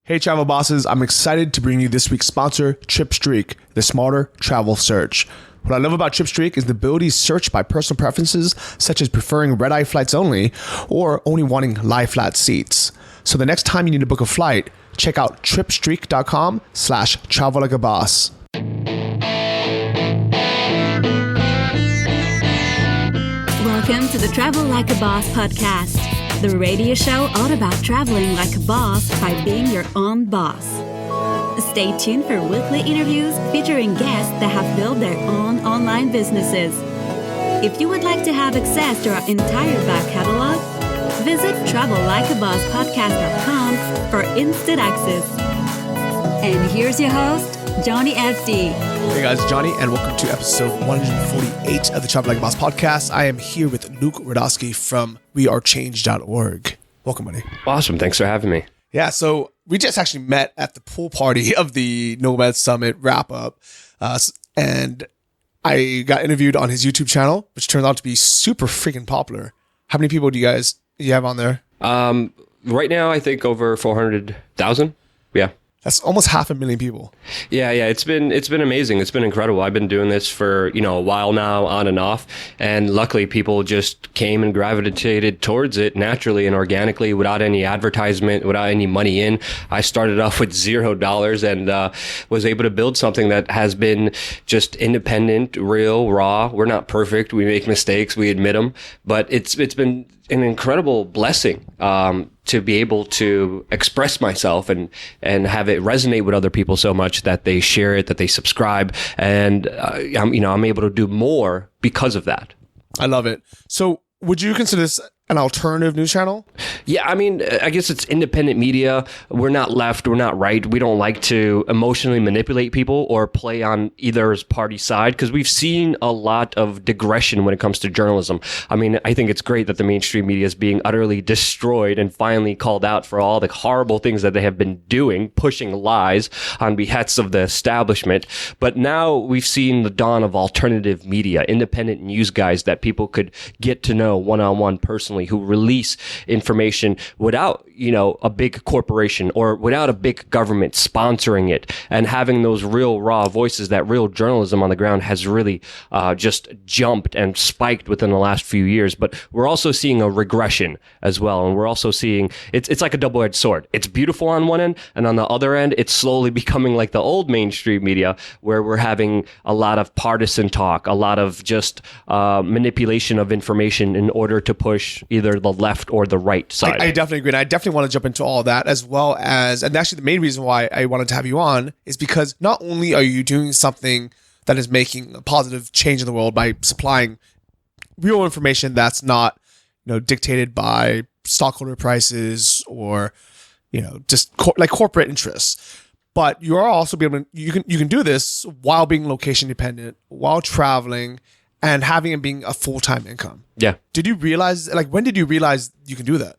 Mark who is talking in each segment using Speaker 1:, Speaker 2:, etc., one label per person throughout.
Speaker 1: Hey travel bosses, I'm excited to bring you this week's sponsor, TripStreak, the smarter travel search. What I love about TripStreak is the ability to search by personal preferences, such as preferring red-eye flights only, or only wanting lie-flat seats. So the next time you need to book a flight, check out tripstreak.com/travel-like-a-boss.
Speaker 2: Welcome to the Travel Like a Boss podcast, the radio show all about traveling like a boss by being your own boss. Stay tuned for weekly interviews featuring guests that have built their own online businesses. If you would like to have access to our entire back catalog, visit travellikeabosspodcast.com for instant access. And here's your host, Johnny FD.
Speaker 1: Hey guys, Johnny, and welcome to episode 148 of the Travel Like a Boss podcast. I am here with Luke Rudkowski from wearechange.org. Welcome, buddy.
Speaker 3: Awesome. Thanks for having me.
Speaker 1: Yeah, so we just actually met at the pool party of the Nomad Summit wrap-up, and I got interviewed on his YouTube channel, which turned out to be super freaking popular. How many people do you have on there?
Speaker 3: Right now, I think over 400,000. Yeah.
Speaker 1: That's almost 500,000 people.
Speaker 3: Yeah. It's been amazing. It's been incredible. I've been doing this for, a while now, on and off. And luckily people just came and gravitated towards it naturally and organically without any advertisement, without any money in. I started off with $0 and was able to build something that has been just independent, real, raw. We're not perfect. We make mistakes. We admit them. But it's been an incredible blessing to be able to express myself and have it resonate with other people so much that they share it, that they subscribe, and I'm able to do more because of that.
Speaker 1: I love it. So would you consider this an alternative news channel?
Speaker 3: Yeah, I guess it's independent media. We're not left, we're not right. We don't like to emotionally manipulate people or play on either's party side because we've seen a lot of digression when it comes to journalism. I think it's great that the mainstream media is being utterly destroyed and finally called out for all the horrible things that they have been doing, pushing lies on behests of the establishment. But now we've seen the dawn of alternative media, independent news guys that people could get to know one-on-one personally, who release information without, a big corporation or without a big government sponsoring it, and having those real raw voices. That real journalism on the ground has really just jumped and spiked within the last few years. But we're also seeing a regression as well. And we're also seeing it's like a double-edged sword. It's beautiful on one end, and on the other end, it's slowly becoming like the old mainstream media, where we're having a lot of partisan talk, a lot of just manipulation of information in order to push either the left or the right side.
Speaker 1: I definitely agree. And I definitely want to jump into all that, as well as, and actually the main reason why I wanted to have you on is because not only are you doing something that is making a positive change in the world by supplying real information that's not, dictated by stockholder prices or, just like corporate interests, but you are also you can do this while being location dependent, while traveling, and having it being a full-time income.
Speaker 3: Yeah.
Speaker 1: Did you realize, when did you realize you can do that?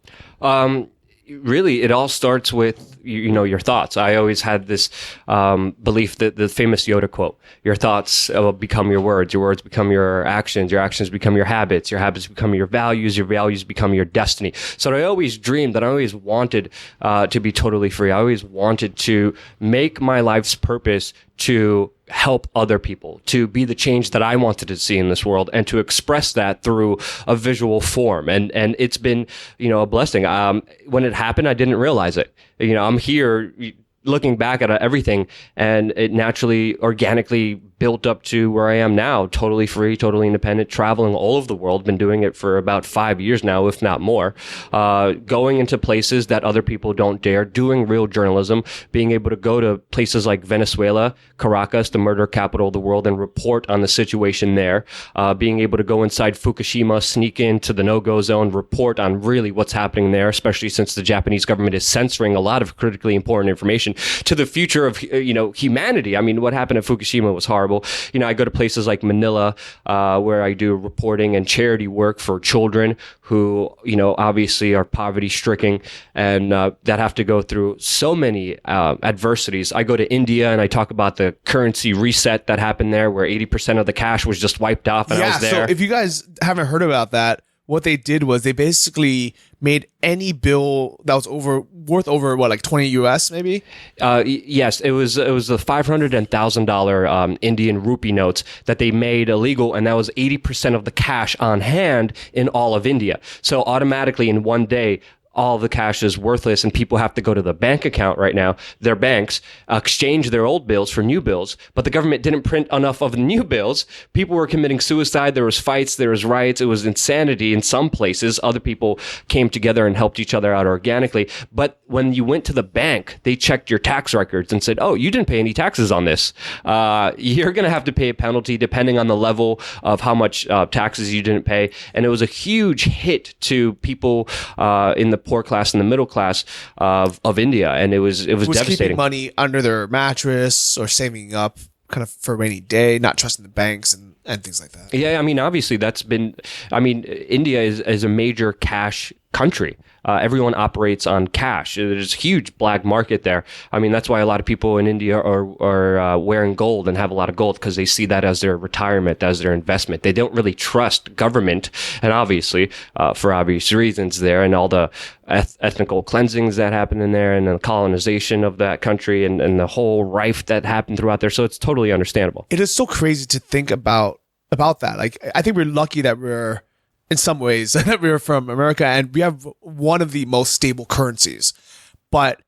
Speaker 3: Really, it all starts with, your thoughts. I always had this belief that the famous Yoda quote, your thoughts become your words become your actions become your habits become your values become your destiny. So I always dreamed that I always wanted to be totally free. I always wanted to make my life's purpose to help other people, to be the change that I wanted to see in this world, and to express that through a visual form. And it's been, a blessing. When it happened, I didn't realize it. I'm here looking back at everything, and it naturally, organically built up to where I am now, totally free, totally independent, traveling all over the world. Been doing it for about 5 years now, if not more. Going into places that other people don't dare, doing real journalism, being able to go to places like Venezuela, Caracas, the murder capital of the world, and report on the situation there. Being able to go inside Fukushima, sneak into the no-go zone, report on really what's happening there, especially since the Japanese government is censoring a lot of critically important information to the future of, humanity. What happened at Fukushima was horrible. I go to places like Manila, where I do reporting and charity work for children who, obviously are poverty stricken and that have to go through so many adversities. I go to India and I talk about the currency reset that happened there, where 80% of the cash was just wiped off, and I was there.
Speaker 1: So if you guys haven't heard about that, what they did was they basically made any bill that was worth over what, like 20 US maybe?
Speaker 3: Yes, it was the $500 and $1,000 Indian rupee notes that they made illegal, and that was 80% of the cash on hand in all of India. So automatically in one day, all the cash is worthless, and people have to go to the bank account right now, their banks, exchange their old bills for new bills, but the government didn't print enough of the new bills. People were committing suicide. There was fights. There was riots. It was insanity in some places. Other people came together and helped each other out organically. But when you went to the bank, they checked your tax records and said, oh, you didn't pay any taxes on this. You're going to have to pay a penalty depending on the level of how much taxes you didn't pay. And it was a huge hit to people in the poor class and the middle class of India, and it was devastating.
Speaker 1: Keeping money under their mattress or saving up kind of for a rainy day, not trusting the banks and things like that.
Speaker 3: Yeah, I mean, obviously India is a major cash country. Everyone operates on cash. There's a huge black market there. I mean, that's why a lot of people in India are wearing gold and have a lot of gold, because they see that as their retirement, as their investment. They don't really trust government, and obviously, for obvious reasons there, and all the ethnical cleansings that happened in there, and the colonization of that country, and the whole rife that happened throughout there. So it's totally understandable.
Speaker 1: It is so crazy to think about that. Like, I think we're lucky that we're, in some ways, that we're from America and we have one of the most stable currencies. But,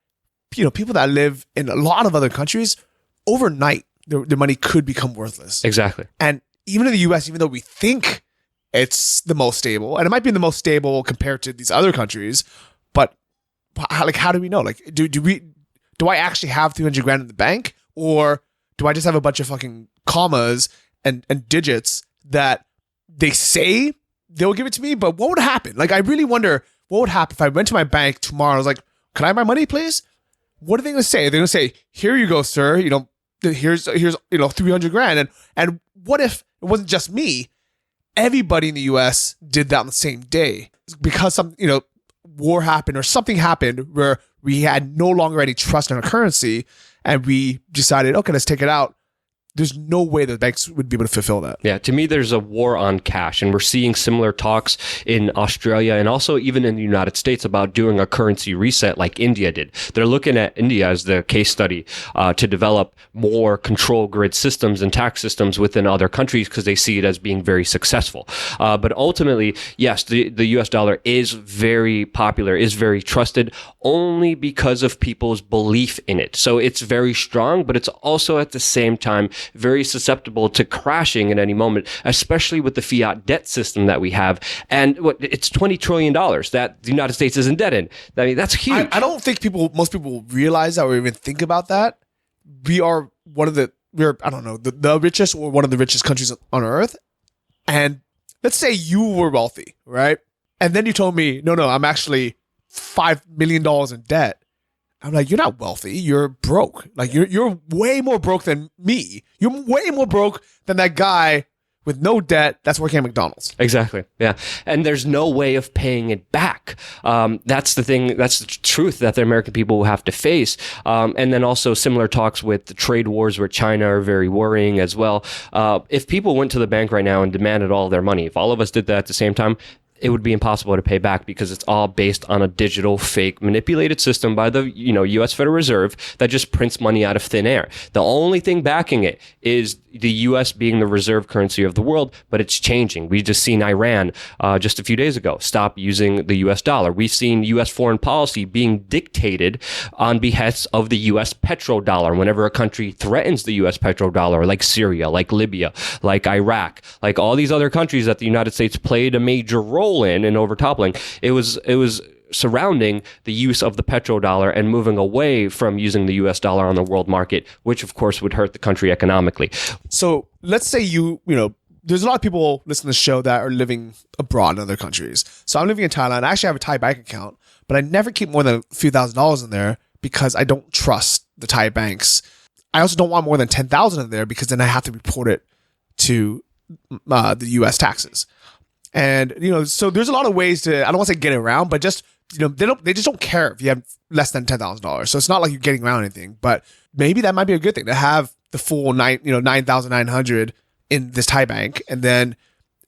Speaker 1: people that live in a lot of other countries, overnight, their money could become worthless.
Speaker 3: Exactly.
Speaker 1: And even in the US, even though we think it's the most stable, and it might be the most stable compared to these other countries, but how do we know? Like, do I actually have 300 grand in the bank, or do I just have a bunch of fucking commas and digits that they say they'll give it to me? But what would happen? Like, I really wonder what would happen if I went to my bank tomorrow and I was like, can I have my money, please? What are they going to say? They're going to say, here you go, sir. Here's 300 grand. And what if it wasn't just me? Everybody in the US did that on the same day because some, war happened or something happened where we had no longer any trust in our currency, and we decided, okay, let's take it out. There's no way the banks would be able to fulfill that.
Speaker 3: Yeah, to me, there's a war on cash, and we're seeing similar talks in Australia and also even in the United States about doing a currency reset like India did. They're looking at India as the case study to develop more control grid systems and tax systems within other countries because they see it as being very successful. But ultimately, yes, the US dollar is very popular, is very trusted only because of people's belief in it. So it's very strong, but it's also at the same time very susceptible to crashing at any moment, especially with the fiat debt system that we have. And it's $20 trillion that the United States is indebted. I mean, that's huge.
Speaker 1: I don't think most people realize that or even think about that. We're the richest or one of the richest countries on earth. And let's say you were wealthy, right? And then you told me, no, I'm actually $5 million in debt. I'm like, you're not wealthy. You're broke. Like, you're way more broke than me. You're way more broke than that guy with no debt that's working at McDonald's.
Speaker 3: Exactly. Yeah. And there's no way of paying it back. That's the thing. That's the truth that the American people will have to face. And then also similar talks with the trade wars with China are very worrying as well. If people went to the bank right now and demanded all their money, if all of us did that at the same time, it would be impossible to pay back because it's all based on a digital, fake, manipulated system by the U.S. Federal Reserve that just prints money out of thin air. The only thing backing it is the U.S. being the reserve currency of the world, but it's changing. We just seen Iran just a few days ago stop using the U.S. dollar. We've seen U.S. foreign policy being dictated on behest of the U.S. petrodollar. Whenever a country threatens the U.S. petrodollar, like Syria, like Libya, like Iraq, like all these other countries that the United States played a major role in and over toppling, it was surrounding the use of the petrodollar and moving away from using the US dollar on the world market, which of course would hurt the country economically.
Speaker 1: So let's say there's a lot of people listening to the show that are living abroad in other countries. So I'm living in Thailand. I actually have a Thai bank account, but I never keep more than a few $1,000s in there because I don't trust the Thai banks. I also don't want more than 10,000 in there because then I have to report it to the US taxes. And, so there's a lot of ways to, I don't want to say get around, but just, they just don't care if you have less than $10,000. So it's not like you're getting around anything, but maybe that might be a good thing to have the full 9,900 in this Thai bank. And then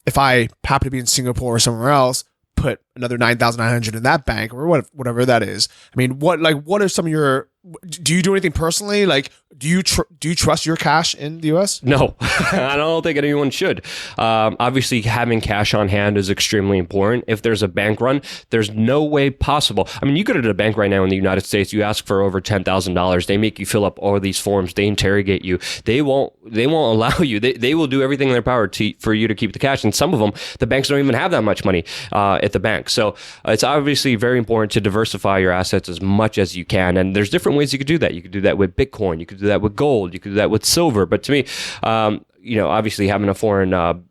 Speaker 1: if I happen to be in Singapore or somewhere else, put another 9,900 in that bank or whatever that is. I mean, what are some of your, do you do anything personally? Like, do you trust your cash in the US?
Speaker 3: No, I don't think anyone should. Obviously, having cash on hand is extremely important. If there's a bank run, there's no way possible. I mean, you go to the bank right now in the United States, you ask for over $10,000. They make you fill up all these forms. They interrogate you. They won't allow you. They will do everything in their power for you to keep the cash. And some of them, the banks don't even have that much money at the bank. So it's obviously very important to diversify your assets as much as you can. And there's different ways you could do that. You could do that with Bitcoin. You could do that with gold. You could do that with silver. But to me, obviously having a foreign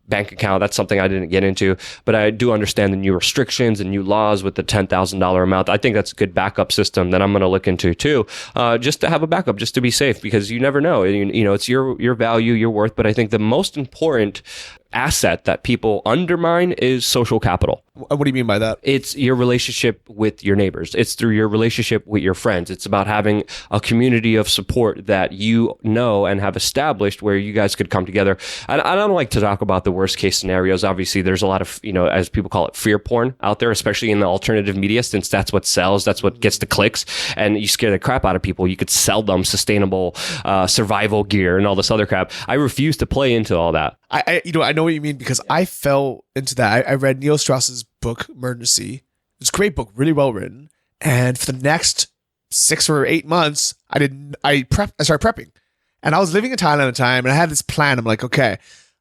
Speaker 3: bank account, that's something I didn't get into. But I do understand the new restrictions and new laws with the $10,000 amount. I think that's a good backup system that I'm going to look into too, just to have a backup, just to be safe, because you never know. It's your value, your worth. But I think the most important asset that people undermine is social capital.
Speaker 1: What do you mean by that?
Speaker 3: It's your relationship with your neighbors. It's through your relationship with your friends. It's about having a community of support that you know and have established where you guys could come together. And I don't like to talk about the worst case scenarios. Obviously, there's a lot of, as people call it, fear porn out there, especially in the alternative media, since that's what sells, that's what gets the clicks, and you scare the crap out of people. You could sell them sustainable survival gear and all this other crap. I refuse to play into all that.
Speaker 1: I know what you mean, because I fell into that. I read Neil Strauss's book, Emergency. It's a great book, really well written. And for the next 6 or 8 months, I started prepping. And I was living in Thailand at the time, and I had this plan. I'm like, okay,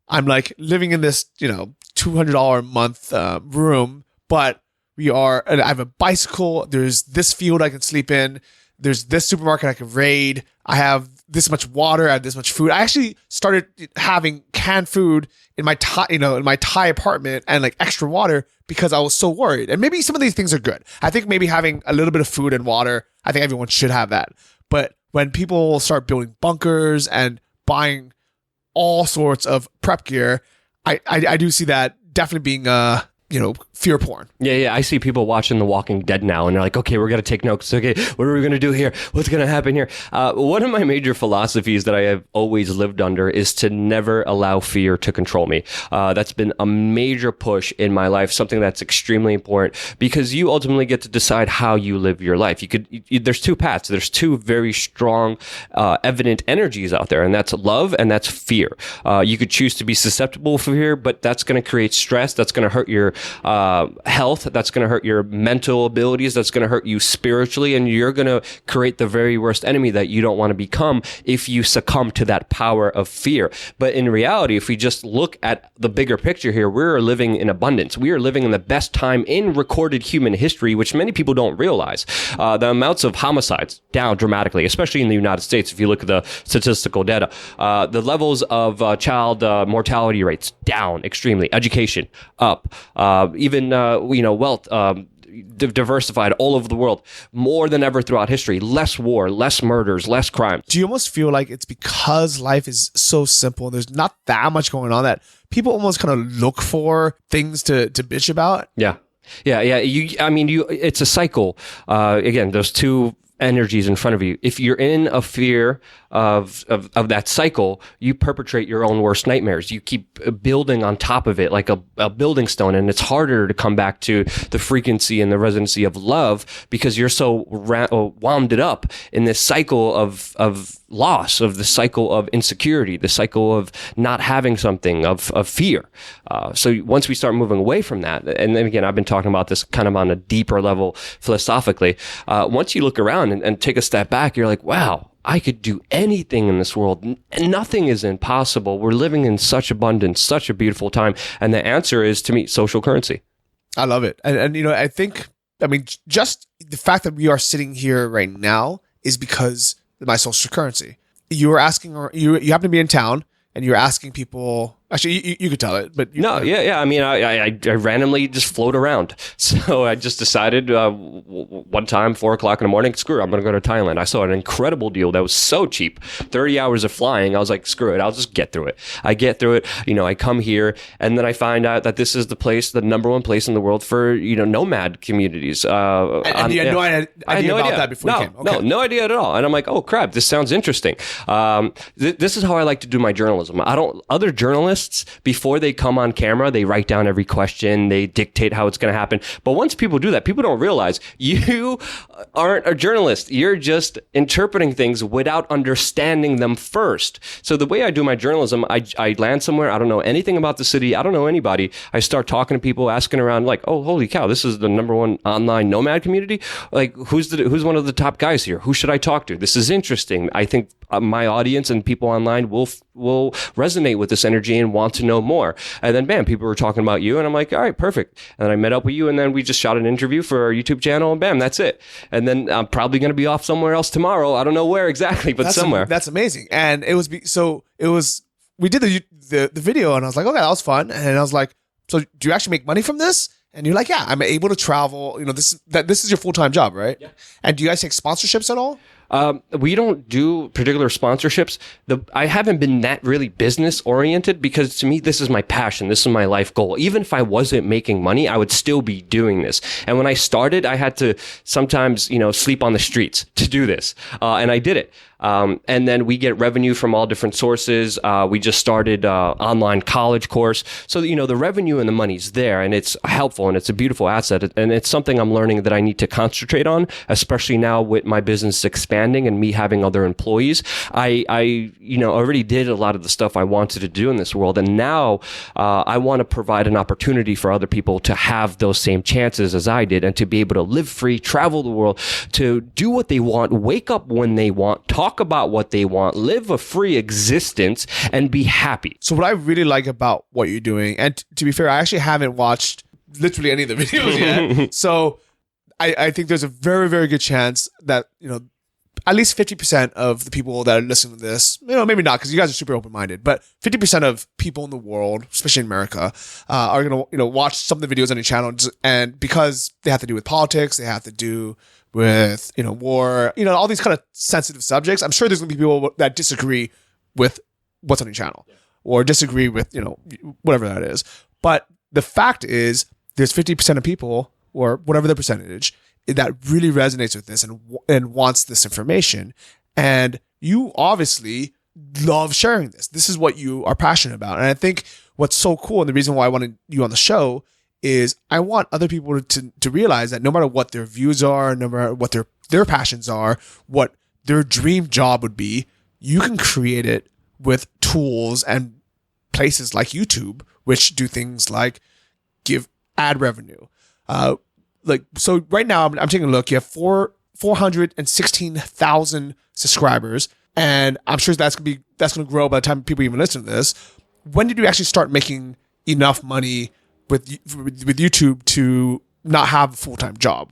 Speaker 1: I'm like living in this, $200 a month room, but I have a bicycle. There's this field I can sleep in. There's this supermarket I can raid. I have this much water. I have this much food. I actually started having canned food in my Thai apartment and like extra water because I was so worried. And maybe some of these things are good. I think maybe having a little bit of food and water, I think everyone should have that. But when people start building bunkers and buying all sorts of prep gear, I do see that definitely being fear porn.
Speaker 3: Yeah. I see people watching The Walking Dead now, and they're like, okay, we're going to take notes. Okay, what are we going to do here? What's going to happen here? One of my major philosophies that I have always lived under is to never allow fear to control me. That's been a major push in my life, something that's extremely important, because you ultimately get to decide how you live your life. There's two paths. There's two very strong, evident energies out there, and that's love and that's fear. You could choose to be susceptible to fear, but that's going to create stress. That's going to hurt your health, that's going to hurt your mental abilities, that's going to hurt you spiritually, and you're going to create the very worst enemy that you don't want to become if you succumb to that power of fear. But in reality, if we just look at the bigger picture here, we're living in abundance. We are living in the best time in recorded human history, which many people don't realize. The amounts of homicides down dramatically, especially in the United States. If you look at the statistical data, the levels of child mortality rates down extremely, education up, even wealth diversified all over the world, more than ever throughout history. Less war, less murders, less crime.
Speaker 1: Do you almost feel like it's because life is so simple and there's not that much going on that people almost kind of look for things to bitch about?
Speaker 3: Yeah. It's a cycle. Again, those two energies in front of you. If you're in a fear of that cycle, you perpetrate your own worst nightmares. You keep building on top of it like a building stone, and it's harder to come back to the frequency and the resonancy of love because you're so wound up in this cycle of loss, of the cycle of insecurity, the cycle of not having something, of fear. So once we start moving away from that, and then again, I've been talking about this kind of on a deeper level philosophically, once you look around and take a step back, you're like, wow, I could do anything in this world. Nothing is impossible. We're living in such abundance, such a beautiful time. And the answer is, to me, social currency.
Speaker 1: I love it. And I think, just the fact that we are sitting here right now is because of my social currency. You were asking, or you happen to be in town, and you're asking people. Actually, you could tell it, but
Speaker 3: I randomly just float around. So I just decided one time, 4:00 in the morning, screw it, I'm going to go to Thailand. I saw an incredible deal that was so cheap, 30 hours of flying. I was like, screw it, I'll just get through it. I get through it. I come here, and then I find out that this is the number one place in the world for nomad communities.
Speaker 1: And you had no idea about that before you came. Okay.
Speaker 3: No idea at all. And I'm like, oh crap, this sounds interesting. This is how I like to do my journalism. Other journalists journalists, before they come on camera, they write down every question, they dictate how it's going to happen. But once people do that, people don't realize you aren't a journalist. You're just interpreting things without understanding them first. So the way I do my journalism, I land somewhere, I don't know anything about the city, I don't know anybody. I start talking to people, asking around, like, oh, holy cow, this is the number one online nomad community. Like, who's one of the top guys here? Who should I talk to? This is interesting. I think my audience and people online will resonate with this energy and want to know more. And then, bam, people were talking about you, and I'm like, all right, perfect. And then I met up with you, and then we just shot an interview for our YouTube channel, and bam, that's it. And then I'm probably going to be off somewhere else tomorrow. I don't know where exactly, but somewhere.
Speaker 1: That's amazing. And it was we did the video, and I was like, okay, that was fun. And I was like, so do you actually make money from this? And you're like, yeah, I'm able to travel. You know, this is your full-time job, right? Yeah. And do you guys take sponsorships at all?
Speaker 3: We don't do particular sponsorships. I haven't been that really business oriented, because to me, this is my passion. This is my life goal. Even if I wasn't making money, I would still be doing this. And when I started, I had to sometimes, sleep on the streets to do this. And I did it. And then we get revenue from all different sources. We just started online college course. So, the revenue and the money's there, and it's helpful, and it's a beautiful asset. And it's something I'm learning that I need to concentrate on, especially now with my business expanding and me having other employees. I already did a lot of the stuff I wanted to do in this world. And now I want to provide an opportunity for other people to have those same chances as I did, and to be able to live free, travel the world, to do what they want, wake up when they want, talk about what they want, live a free existence, and be happy.
Speaker 1: So what I really like about what you're doing, and to be fair, I actually haven't watched literally any of the videos yet. So I think there's a very, very good chance that, at least 50% of the people that are listening to this, maybe not, because you guys are super open-minded, but 50% of people in the world, especially in America, are going to, watch some of the videos on your channel, and because they have to do with politics, they have to do with, war, all these kind of sensitive subjects. I'm sure there's going to be people that disagree with what's on your channel, or disagree with, whatever that is. But the fact is, there's 50% of people, or whatever the percentage, that really resonates with this and wants this information. And you obviously love sharing this. This is what you are passionate about. And I think what's so cool, and the reason why I wanted you on the show, is I want other people to realize that no matter what their views are, no matter what their passions are, what their dream job would be, you can create it with tools and places like YouTube, which do things like give ad revenue. So right now I'm taking a look. You have 416,000 subscribers, and I'm sure that's going to grow by the time people even listen to this. When did you actually start making enough money with YouTube to not have a full-time job?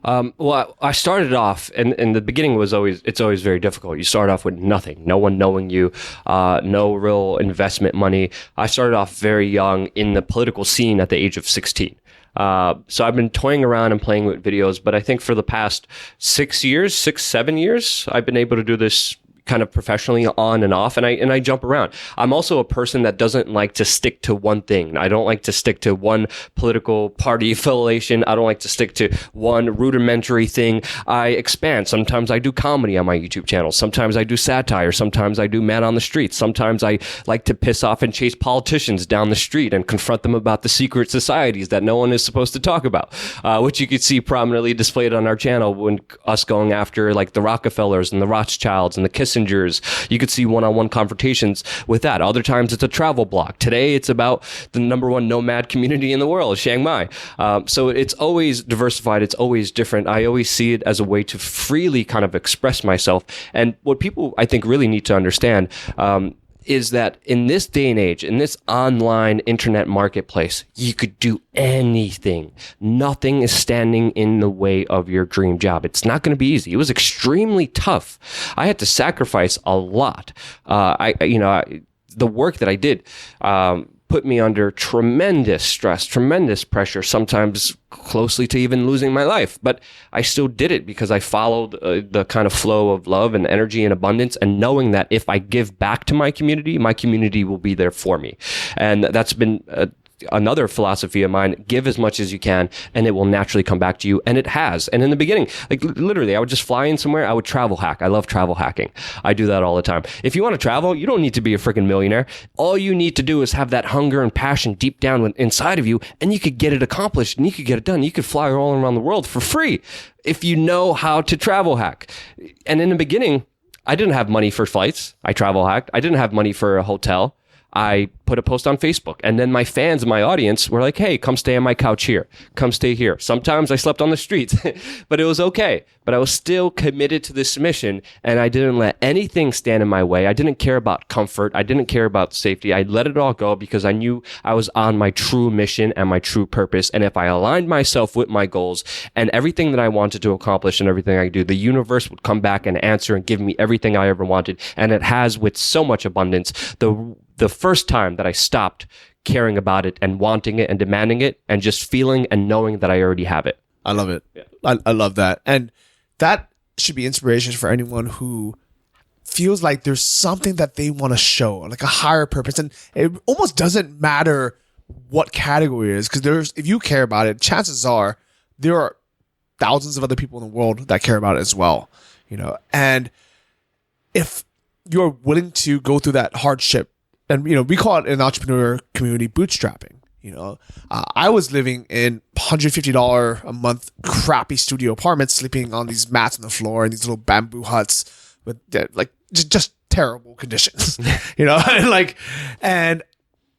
Speaker 3: Well, I started off, and the beginning it's always very difficult. You start off with nothing, no one knowing you, no real investment money. I started off very young in the political scene at the age of 16. So I've been toying around and playing with videos, but I think for the past 7 years, I've been able to do this kind of professionally on and off, and I jump around. I'm also a person that doesn't like to stick to one thing. I don't like to stick to one political party affiliation. I don't like to stick to one rudimentary thing. I expand. Sometimes I do comedy on my YouTube channel. Sometimes I do satire. Sometimes I do man on the street. Sometimes I like to piss off and chase politicians down the street and confront them about the secret societies that no one is supposed to talk about, which you could see prominently displayed on our channel when us going after like the Rockefellers and the Rothschilds and the Kissingers. You could see one-on-one confrontations with that. Other times it's a travel blog. Today it's about the number one nomad community in the world, Chiang Mai. So it's always diversified. It's always different. I always see it as a way to freely kind of express myself. And what people, I think, really need to understand is that in this day and age, in this online internet marketplace, you could do anything. Nothing is standing in the way of your dream job. It's not going to be easy. It was extremely tough. I had to sacrifice a lot. The work that I did put me under tremendous stress, tremendous pressure, sometimes closely to even losing my life. But I still did it because I followed the kind of flow of love and energy and abundance, and knowing that if I give back to my community will be there for me. And that's been another philosophy of mine, give as much as you can and it will naturally come back to you. And it has. And in the beginning, like literally, I would just fly in somewhere. I would travel hack. I love travel hacking. I do that all the time. If you want to travel, you don't need to be a freaking millionaire. All you need to do is have that hunger and passion deep down inside of you, and you could get it accomplished and you could get it done. You could fly all around the world for free if you know how to travel hack. And in the beginning, I didn't have money for flights. I travel hacked. I didn't have money for a hotel. I put a post on Facebook, and then my fans, my audience were like, hey, come stay on my couch here. Come stay here. Sometimes I slept on the streets, but it was okay. But I was still committed to this mission, and I didn't let anything stand in my way. I didn't care about comfort. I didn't care about safety. I let it all go because I knew I was on my true mission and my true purpose. And if I aligned myself with my goals and everything that I wanted to accomplish and everything I do, the universe would come back and answer and give me everything I ever wanted. And it has with so much abundance. The first time that I stopped caring about it and wanting it and demanding it and just feeling and knowing that I already have it.
Speaker 1: I love it. Yeah. I love that. And that should be inspiration for anyone who feels like there's something that they want to show, like a higher purpose. And it almost doesn't matter what category it is, because if you care about it, chances are there are thousands of other people in the world that care about it as well. And if you're willing to go through that hardship, and we call it in the entrepreneur community bootstrapping. I was living in $150 a month crappy studio apartments, sleeping on these mats on the floor and these little bamboo huts with like just terrible conditions. and I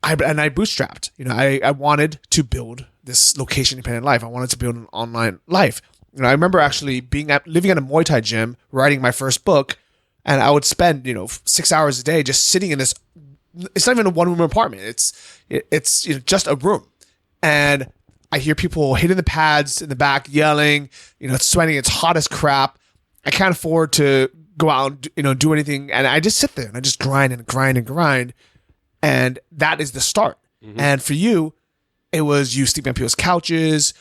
Speaker 1: bootstrapped. I wanted to build this location independent life. I wanted to build an online life. I remember actually living at a Muay Thai gym, writing my first book, and I would spend 6 hours a day just sitting in this. It's not even a one-room apartment. It's just a room, and I hear people hitting the pads in the back, yelling. It's sweating. It's hot as crap. I can't afford to go out and do anything, and I just sit there and I just grind and grind and grind, and that is the start. Mm-hmm. And for you, it was you sleeping on people's couches.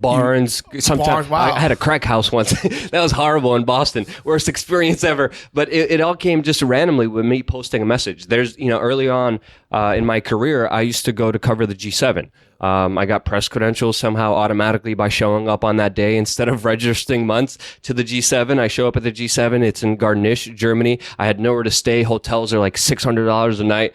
Speaker 3: Barns. Sometimes wow. I had a crack house once. That was horrible in Boston. Worst experience ever. But it all came just randomly with me posting a message. There's, early on in my career, I used to go to cover the G7. I got press credentials somehow automatically by showing up on that day. Instead of registering months to the G7, I show up at the G7. It's in Garnisch, Germany. I had nowhere to stay. Hotels are like $600 a night.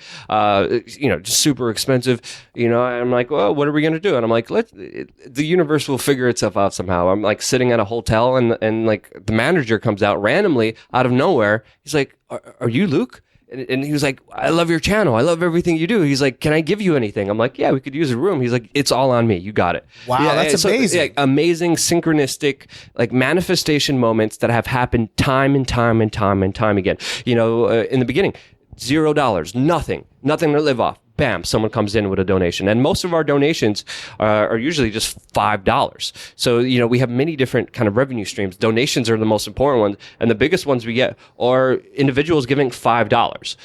Speaker 3: Just super expensive. I'm like, well, what are we going to do? And I'm like, the universe will figure itself out somehow. I'm like sitting at a hotel and like the manager comes out randomly out of nowhere. He's like, are you Luke? And he was like, I love your channel. I love everything you do. He's like, can I give you anything? I'm like, yeah, we could use a room. He's like, it's all on me. You got it.
Speaker 1: Wow, that's amazing.
Speaker 3: Amazing synchronistic like manifestation moments that have happened time and time and time and time again. In the beginning, $0, nothing to live off. Bam, someone comes in with a donation. And most of our donations are usually just $5. So, we have many different kind of revenue streams. Donations are the most important ones. And the biggest ones we get are individuals giving $5.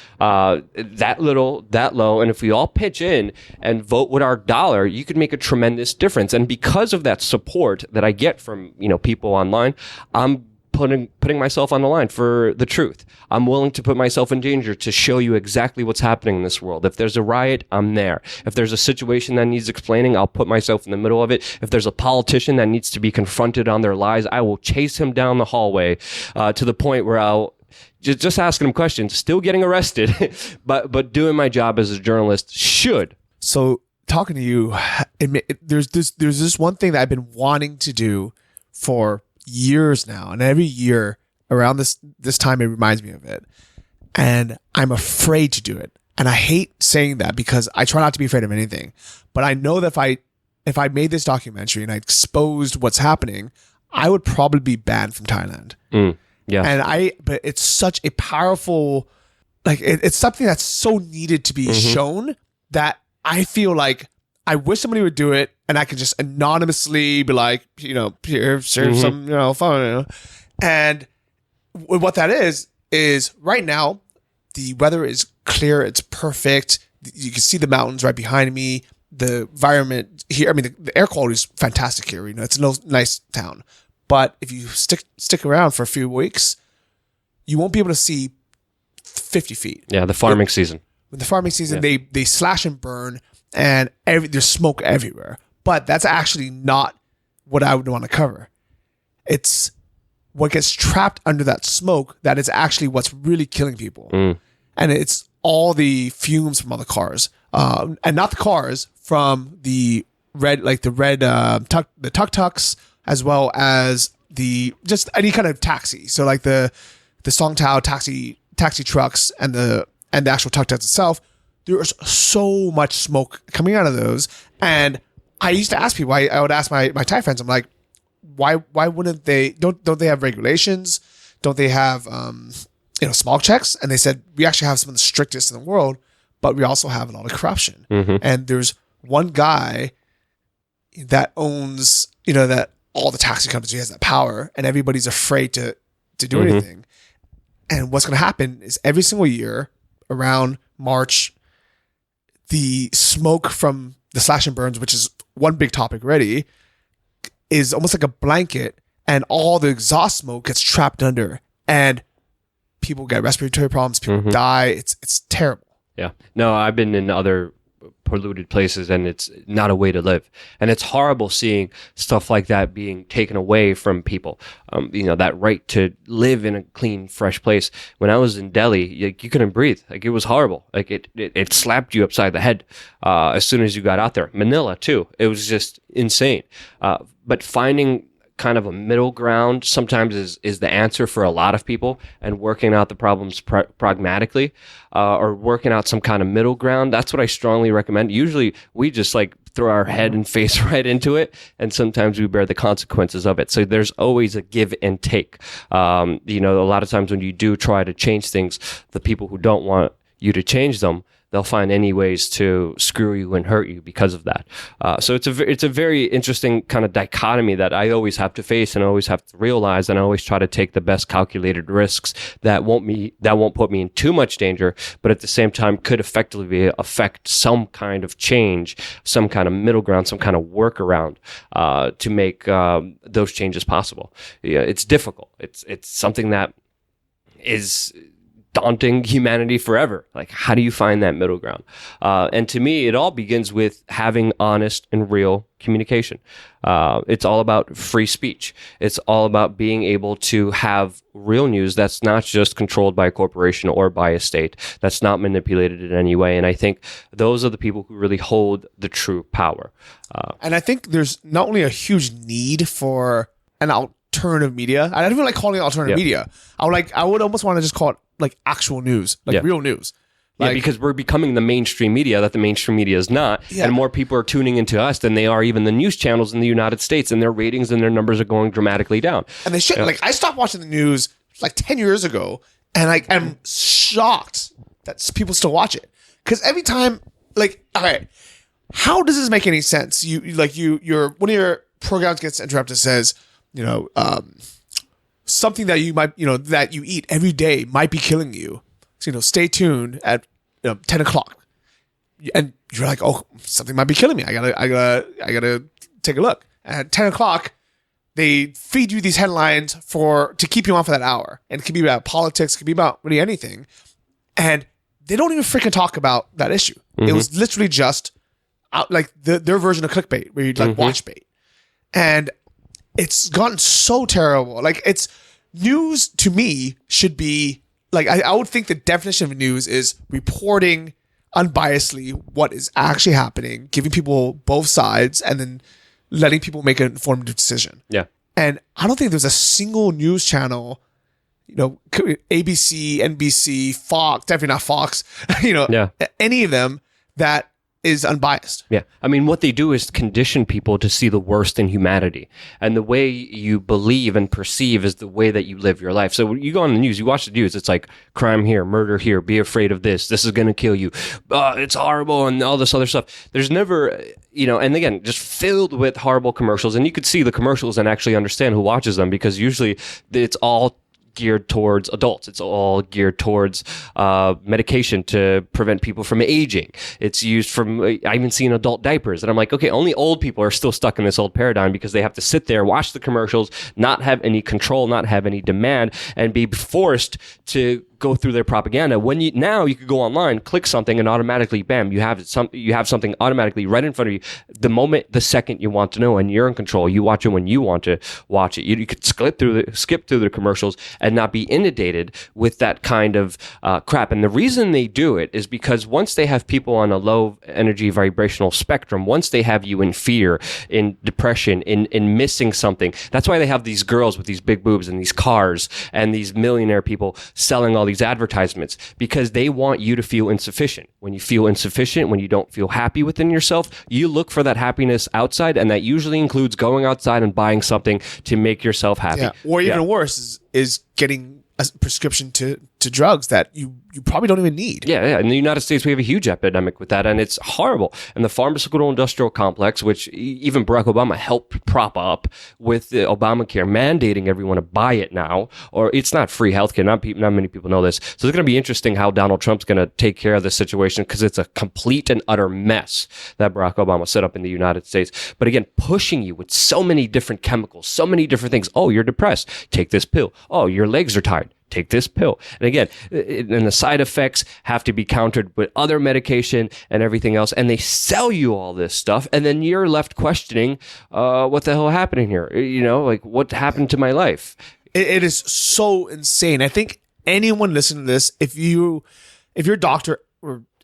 Speaker 3: That little, that low. And if we all pitch in and vote with our dollar, you could make a tremendous difference. And because of that support that I get from, people online, I'm putting myself on the line for the truth. I'm willing to put myself in danger to show you exactly what's happening in this world. If there's a riot, I'm there. If there's a situation that needs explaining, I'll put myself in the middle of it. If there's a politician that needs to be confronted on their lies, I will chase him down the hallway to the point where I'll just asking him questions, still getting arrested, but doing my job as a journalist should.
Speaker 1: So talking to you, there's this one thing that I've been wanting to do for years now, and every year around this time it reminds me of it, and I'm afraid to do it. And I hate saying that because I try not to be afraid of anything, but I know that if I made this documentary and I exposed what's happening, I would probably be banned from Thailand. Yeah. But it's such a powerful, it's something that's so needed to be shown that I feel like I wish somebody would do it, and I could just anonymously be like, here, serve some, phone. And what that is right now, the weather is clear. It's perfect. You can see the mountains right behind me. The environment here, the air quality is fantastic here. It's a nice town. But if you stick around for a few weeks, you won't be able to see 50 feet.
Speaker 3: Yeah, the farming season.
Speaker 1: With the farming season, they slash and burn. and there's smoke everywhere. But that's actually not what I would want to cover. It's what gets trapped under that smoke that is actually what's really killing people. And it's all the fumes from all the cars. And not the cars, from the tuk-tuks, as well as just any kind of taxi. So like the Songtao taxi trucks and the actual tuk-tuks itself. There's so much smoke coming out of those. And I used to ask people, I would ask my Thai friends, I'm like, why wouldn't they, don't they have regulations? Don't they have, smog checks? And they said, we actually have some of the strictest in the world, but we also have a lot of corruption. And there's one guy that owns, that all the taxi companies, he has that power, and everybody's afraid to do anything. And what's going to happen is every single year around March, the smoke from the slash and burns, which is one big topic already, is almost like a blanket, and all the exhaust smoke gets trapped under, and people get respiratory problems, people die. It's terrible.
Speaker 3: Yeah. No, I've been in other polluted places, and it's not a way to live. And it's horrible seeing stuff like that being taken away from people. That right to live in a clean, fresh place. When I was in Delhi, you couldn't breathe. Like, it was horrible. Like, it slapped you upside the head as soon as you got out there. Manila too. It was just insane. But finding kind of a middle ground sometimes is the answer for a lot of people, and working out the problems pragmatically, or working out some kind of middle ground. That's what I strongly recommend. Usually we just like throw our head and face right into it, and sometimes we bear the consequences of it. So there's always a give and take. A lot of times when you do try to change things, the people who don't want you to change them, they'll find any ways to screw you and hurt you because of that. So it's a very interesting kind of dichotomy that I always have to face and always have to realize, and I always try to take the best calculated risks that won't put me in too much danger, but at the same time could effectively affect some kind of change, some kind of middle ground, some kind of workaround to make those changes possible. Yeah, it's difficult. It's something that is daunting humanity forever. Like, how do you find that middle ground? And to me, it all begins with having honest and real communication. It's all about free speech. It's all about being able to have real news that's not just controlled by a corporation or by a state, that's not manipulated in any way. And I think those are the people who really hold the true power.
Speaker 1: And I think there's not only a huge need for an alternative media. I don't even like calling it alternative media. I would almost want to just call it like actual news, like real news.
Speaker 3: Like, because we're becoming the mainstream media that the mainstream media is not. And more people are tuning into us than they are even the news channels in the United States, and their ratings and their numbers are going dramatically down.
Speaker 1: And they should. Like, I stopped watching the news like 10 years ago, and I'm shocked that people still watch it. Because every time, like, all right, how does this make any sense? Your one of your programs gets interrupted, says, something that you might, that you eat every day might be killing you. So, stay tuned at 10 o'clock. And you're like, oh, something might be killing me. I gotta take a look. At 10 o'clock, they feed you these headlines to keep you on for that hour. And it could be about politics, it could be about really anything. And they don't even freaking talk about that issue. It was literally just like their version of clickbait, where you'd like watch bait. And it's gotten so terrible. Like, it's news to me should be like, I would think the definition of news is reporting unbiasedly what is actually happening, giving people both sides, and then letting people make an informed decision. Yeah. And I don't think there's a single news channel, ABC, NBC, Fox, definitely not Fox, any of them that is unbiased.
Speaker 3: Yeah. I mean, what they do is condition people to see the worst in humanity. And the way you believe and perceive is the way that you live your life. So when you go on the news, you watch the news, it's like crime here, murder here, be afraid of this is going to kill you. It's horrible, and all this other stuff. There's never, and again, just filled with horrible commercials. And you could see the commercials and actually understand who watches them, because usually it's all geared towards adults. It's all geared towards medication to prevent people from aging. It's used from, I even seen adult diapers. And I'm like, okay, only old people are still stuck in this old paradigm, because they have to sit there, watch the commercials, not have any control, not have any demand, and be forced to go through their propaganda. Now you could go online, click something, and automatically, bam, you have something automatically right in front of you. The second you want to know, and you're in control. You watch it when you want to watch it. You could skip through the commercials and not be inundated with that kind of crap. And the reason they do it is because once they have people on a low energy vibrational spectrum, once they have you in fear, in depression, in missing something, that's why they have these girls with these big boobs and these cars and these millionaire people selling all these advertisements, because they want you to feel insufficient. When you feel insufficient, when you don't feel happy within yourself, you look for that happiness outside, and that usually includes going outside and buying something to make yourself happy.
Speaker 1: Yeah. Or even worse is getting a prescription to drugs that you probably don't even need.
Speaker 3: Yeah. In the United States, we have a huge epidemic with that, and it's horrible. And the pharmaceutical industrial complex, which even Barack Obama helped prop up with the Obamacare, mandating everyone to buy it now, or it's not free healthcare. Not many people know this. So it's going to be interesting how Donald Trump's going to take care of this situation, because it's a complete and utter mess that Barack Obama set up in the United States. But again, pushing you with so many different chemicals, so many different things. Oh, you're depressed. Take this pill. Oh, your legs are tired. Take this pill. And again, and the side effects have to be countered with other medication and everything else. And they sell you all this stuff. And then you're left questioning, what the hell happening here? Like, what happened to my life?
Speaker 1: It is so insane. I think anyone listening to this, if your doctor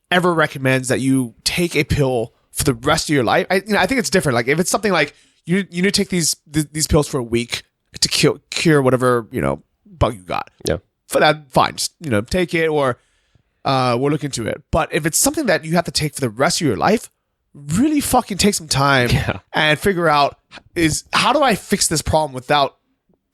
Speaker 1: ever recommends that you take a pill for the rest of your life, I think it's different. Like if it's something like you need to take these pills for a week to cure whatever, bug you got.
Speaker 3: Yeah.
Speaker 1: For that, fine. Just, take it, or we'll look into it. But if it's something that you have to take for the rest of your life, really fucking take some time and figure out how do I fix this problem without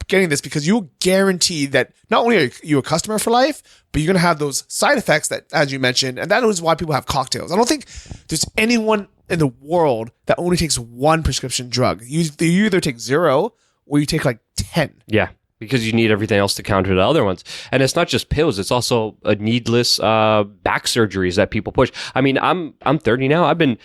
Speaker 1: getting this? Because you'll guarantee that not only are you a customer for life, but you're going to have those side effects that, as you mentioned, and that is why people have cocktails. I don't think there's anyone in the world that only takes one prescription drug. You either take 0 or you take like 10.
Speaker 3: Yeah. Because you need everything else to counter the other ones. And it's not just pills. It's also needless back surgeries that people push. I mean, I'm 30 now. I've been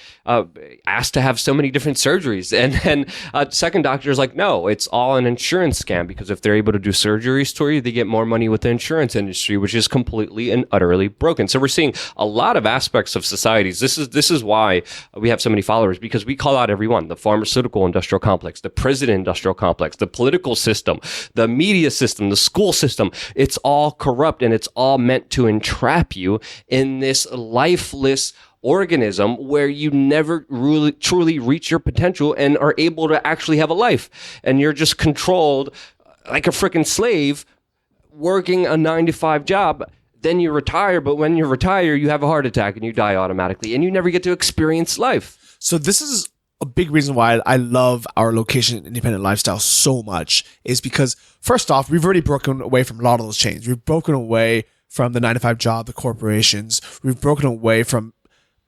Speaker 3: asked to have so many different surgeries. And then second doctor is like, no, it's all an insurance scam, because if they're able to do surgeries for you, they get more money with the insurance industry, which is completely and utterly broken. So we're seeing a lot of aspects of societies. This is why we have so many followers, because we call out everyone: the pharmaceutical industrial complex, the prison industrial complex, the political system, the media system, the school system. It's all corrupt, and it's all meant to entrap you in this lifeless organism where you never really truly reach your potential and are able to actually have a life. And you're just controlled like a freaking slave working a 9-to-5 job. Then you retire, but when you retire, you have a heart attack and you die automatically, and you never get to experience life.
Speaker 1: So this is a big reason why I love our location independent lifestyle so much, is because first off, we've already broken away from a lot of those chains. We've broken away from the 9-to-5 job, the corporations. We've broken away from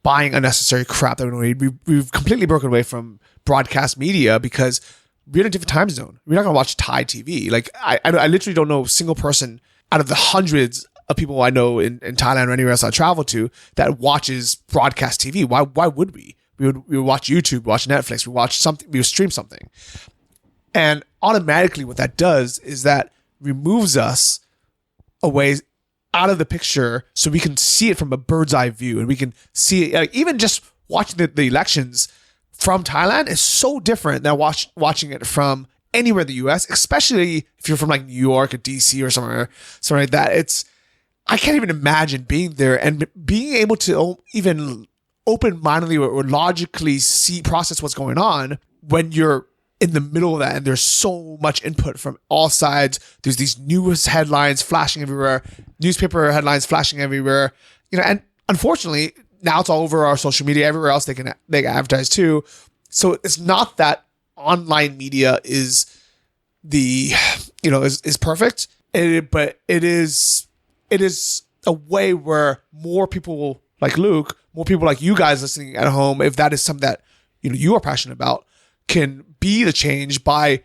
Speaker 1: buying unnecessary crap that we don't need. We've completely broken away from broadcast media, because we're in a different time zone. We're not going to watch Thai TV. Like I literally don't know a single person out of the hundreds of people I know in Thailand or anywhere else I travel to that watches broadcast TV. Why would we? We would watch YouTube, watch Netflix, we watch something, we would stream something. And automatically what that does is that removes us away out of the picture, so we can see it from a bird's eye view, and we can see it, like, even just watching the elections from Thailand is so different than watching it from anywhere in the US, especially if you're from like New York or DC or somewhere like that. I can't even imagine being there and being able to even open-mindedly or logically process what's going on when you're in the middle of that, and there's so much input from all sides. There's these news headlines flashing everywhere, newspaper headlines flashing everywhere, and unfortunately now it's all over our social media. Everywhere else they can advertise too. So it's not that online media is is perfect, but it is a way where more people like Luke, more people like you guys listening at home, if that is something that you are passionate about, can be the change by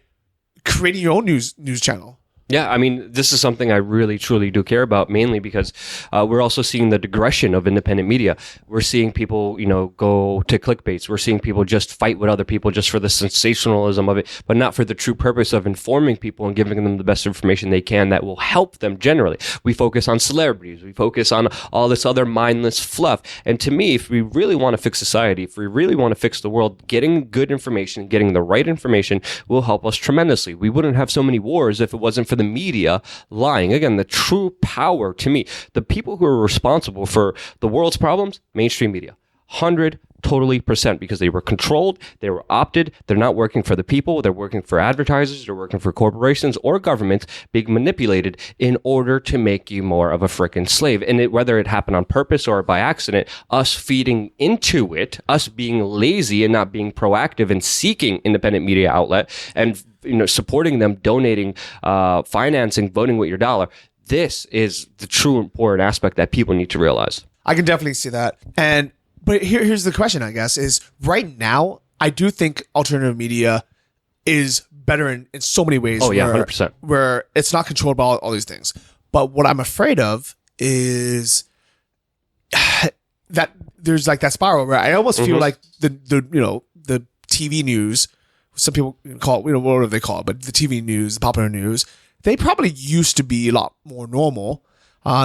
Speaker 1: creating your own news channel.
Speaker 3: Yeah, I mean, this is something I really, truly do care about, mainly because we're also seeing the digression of independent media. We're seeing people, go to clickbaits. We're seeing people just fight with other people just for the sensationalism of it, but not for the true purpose of informing people and giving them the best information they can that will help them generally. We focus on celebrities. We focus on all this other mindless fluff. And to me, if we really want to fix society, if we really want to fix the world, getting good information, getting the right information will help us tremendously. We wouldn't have so many wars if it wasn't for the media lying. Again, the true power to me, the people who are responsible for the world's problems, mainstream media, 100% because they were controlled, they were opted, they're not working for the people, they're working for advertisers, they're working for corporations or governments being manipulated in order to make you more of a frickin' slave. And whether it happened on purpose or by accident, us feeding into it, us being lazy and not being proactive and seeking independent media outlet and supporting them, donating, financing, voting with your dollar. This is the true important aspect that people need to realize.
Speaker 1: I can definitely see that. But here's the question, I guess, is right now, I do think alternative media is better in so many ways.
Speaker 3: Oh, yeah, 100%.
Speaker 1: Where it's not controlled by all these things. But what I'm afraid of is that there's like that spiral where I almost feel like the TV news, some people call it, whatever they call it, but the TV news, the popular news, they probably used to be a lot more normal.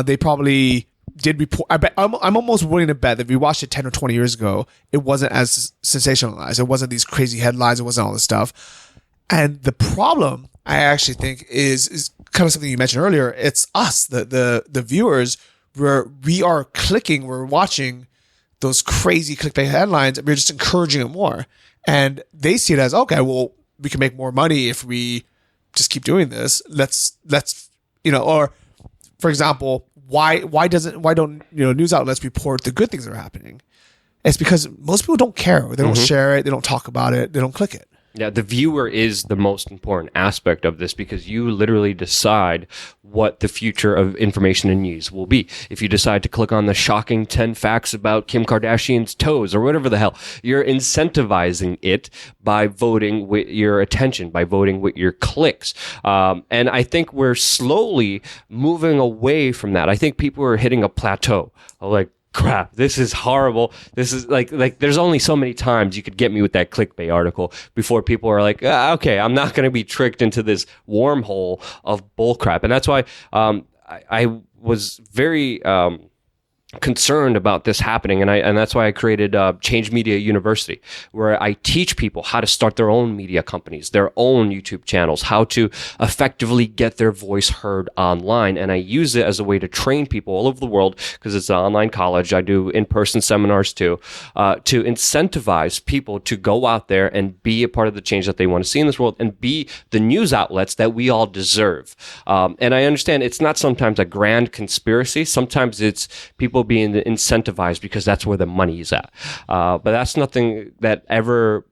Speaker 1: They probably did report. I'm almost willing to bet that if we watched it 10 or 20 years ago, it wasn't as sensationalized. It wasn't these crazy headlines. It wasn't all this stuff. And the problem, I actually think, is kind of something you mentioned earlier. It's us, the viewers, where we are clicking, we're watching those crazy clickbait headlines, and we're just encouraging it more. And they see it as, okay, well, we can make more money if we just keep doing this. Let's or for example, why don't news outlets report the good things that are happening? It's because most people don't care. They don't share it. They don't talk about it. They don't click it.
Speaker 3: Yeah, the viewer is the most important aspect of this because you literally decide what the future of information and news will be. If you decide to click on the shocking 10 facts about Kim Kardashian's toes or whatever the hell, you're incentivizing it by voting with your attention, by voting with your clicks. And I think we're slowly moving away from that. I think people are hitting a plateau of like, crap, this is horrible. This is like there's only so many times you could get me with that clickbait article before people are like, okay, I'm not going to be tricked into this wormhole of bullcrap. And that's why I was very concerned about this happening, and that's why I created Change Media University, where I teach people how to start their own media companies, their own YouTube channels, how to effectively get their voice heard online. And I use it as a way to train people all over the world because it's an online college. I do in-person seminars too, to incentivize people to go out there and be a part of the change that they want to see in this world and be the news outlets that we all deserve. And I understand it's not sometimes a grand conspiracy. Sometimes it's people being incentivized because that's where the money is at. But that's nothing that ever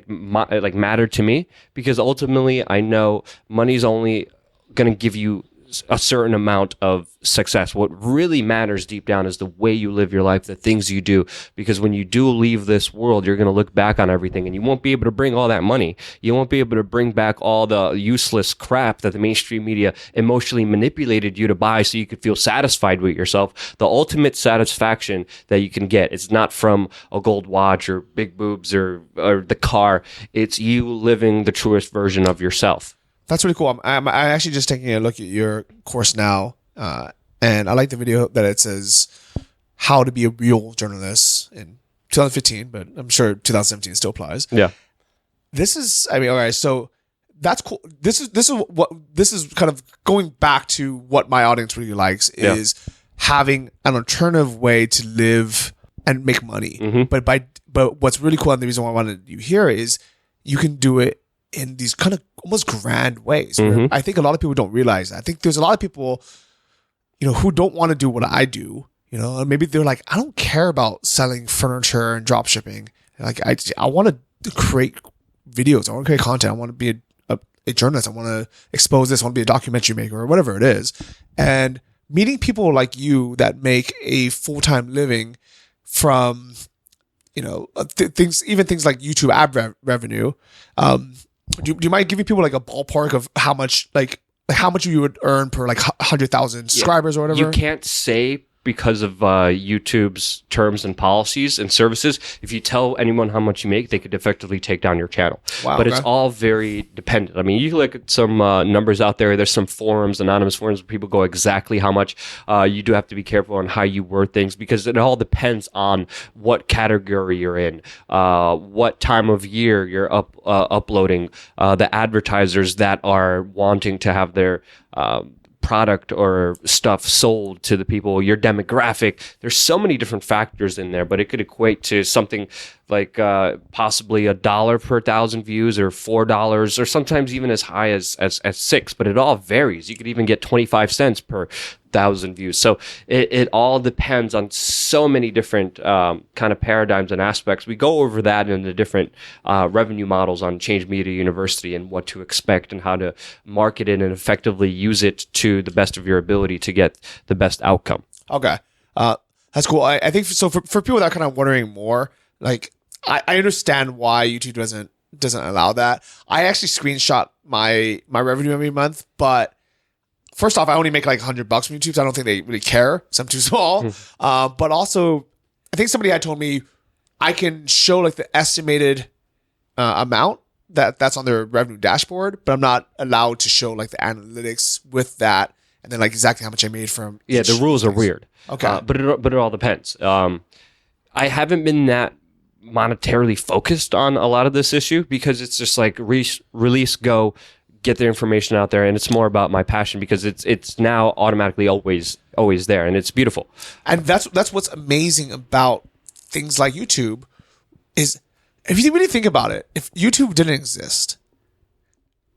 Speaker 3: mattered to me because ultimately I know money's only going to give you a certain amount of success. What really matters deep down is the way you live your life, the things you do, because when you do leave this world, you're going to look back on everything and you won't be able to bring all that money. You won't be able to bring back all the useless crap that the mainstream media emotionally manipulated you to buy so you could feel satisfied with yourself. The ultimate satisfaction that you can get is not from a gold watch or big boobs or the car. It's you living the truest version of yourself.
Speaker 1: That's really cool. I'm actually just taking a look at your course now, and I like the video that it says how to be a real journalist in 2015, but I'm sure 2017 still applies.
Speaker 3: Yeah.
Speaker 1: All right, so that's cool. This is kind of going back to what my audience really likes is having an alternative way to live and make money. Mm-hmm. But what's really cool, and the reason why I wanted you here is you can do it in these kind of almost grand ways. Mm-hmm. I think a lot of people don't realize that. I think there's a lot of people, who don't want to do what I do, and maybe they're like, I don't care about selling furniture and drop shipping. Like I want to create videos. I want to create content. I want to be a journalist. I want to expose this. I want to be a documentary maker or whatever it is. And meeting people like you that make a full-time living from, things like YouTube ad revenue, do you mind giving people like a ballpark of how much like like how much you would earn per like 100,000 subscribers or whatever?
Speaker 3: You can't say because of YouTube's terms and policies and services. If you tell anyone how much you make, they could effectively take down your channel.
Speaker 1: Wow,
Speaker 3: but it's all very dependent. I mean, you look at some numbers out there. There's some forums, anonymous forums, where people go exactly how much. You do have to be careful on how you word things because it all depends on what category you're in, what time of year you're uploading, the advertisers that are wanting to have their product or stuff sold to the people, your demographic. There's so many different factors in there, but it could equate to something like possibly $1 per 1,000 views or $4 or sometimes even as high as $6, but it all varies. You could even get 25 cents per 1,000 views. So it all depends on so many different kind of paradigms and aspects. We go over that in the different revenue models on Change Media University and what to expect and how to market it and effectively use it to the best of your ability to get the best outcome.
Speaker 1: Okay. That's cool. I think so for people that are kind of wondering more, like I understand why YouTube doesn't allow that. I actually screenshot my revenue every month, but first off, I only make like $100 from YouTube, so I don't think they really care. So I'm too small. But also, I think somebody had told me I can show like the estimated amount that's on their revenue dashboard, but I'm not allowed to show like the analytics with that and then like exactly how much I made from.
Speaker 3: Yeah, the rules are weird.
Speaker 1: Okay,
Speaker 3: but it all depends. I haven't been that monetarily focused on a lot of this issue because it's just like release, go, get their information out there, and it's more about my passion because it's now automatically always there, and it's beautiful.
Speaker 1: And that's what's amazing about things like YouTube is if you really think about it, if YouTube didn't exist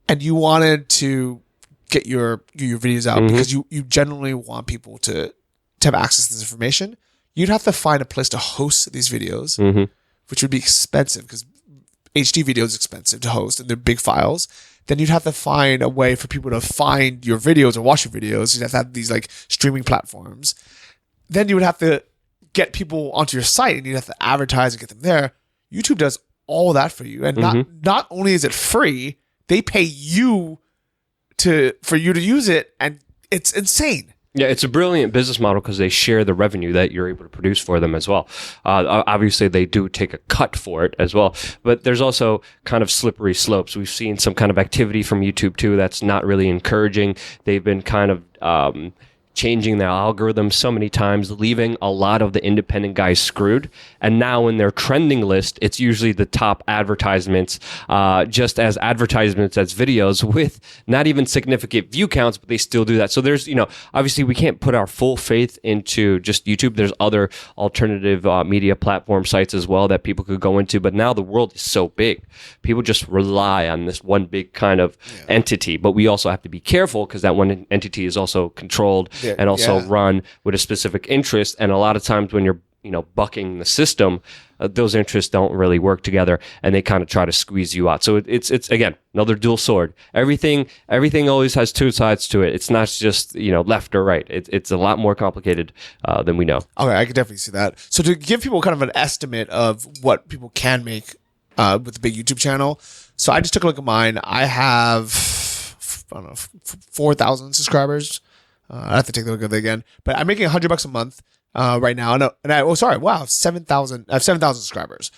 Speaker 1: and you wanted to get your videos out because you generally want people to have access to this information, you'd have to find a place to host these videos, which would be expensive because HD video is expensive to host and they're big files. Then you'd have to find a way for people to find your videos or watch your videos. You'd have to have these like streaming platforms. Then you would have to get people onto your site and you'd have to advertise and get them there. YouTube does all that for you. And not only is it free, they pay you for you to use it. And it's insane.
Speaker 3: Yeah, it's a brilliant business model because they share the revenue that you're able to produce for them as well. Obviously, they do take a cut for it as well. But there's also kind of slippery slopes. We've seen some kind of activity from YouTube, too, that's not really encouraging. They've been kind of changing their algorithm so many times, leaving a lot of the independent guys screwed. And now in their trending list, it's usually the top advertisements, just as advertisements as videos with not even significant view counts, but they still do that. So there's, obviously we can't put our full faith into just YouTube. There's other alternative media platform sites as well that people could go into. But now the world is so big. People just rely on this one big kind of entity. But we also have to be careful because that one entity is also controlled and also run with a specific interest. And a lot of times when you're, bucking the system, those interests don't really work together and they kind of try to squeeze you out. So it's again, another dual sword. Everything always has two sides to it. It's not just, left or right. It's a lot more complicated than we know.
Speaker 1: Okay, I can definitely see that. So to give people kind of an estimate of what people can make with the big YouTube channel. So I just took a look at mine. I have, 4,000 subscribers. I have to take a look at it again, but I'm making $100 a month right now. I have 7,000 subscribers.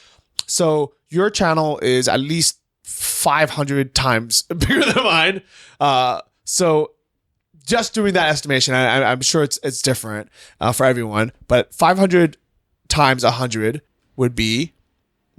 Speaker 1: So your channel is at least 500 times bigger than mine. So just doing that estimation, I'm sure it's different for everyone, but 500 times 100 would be.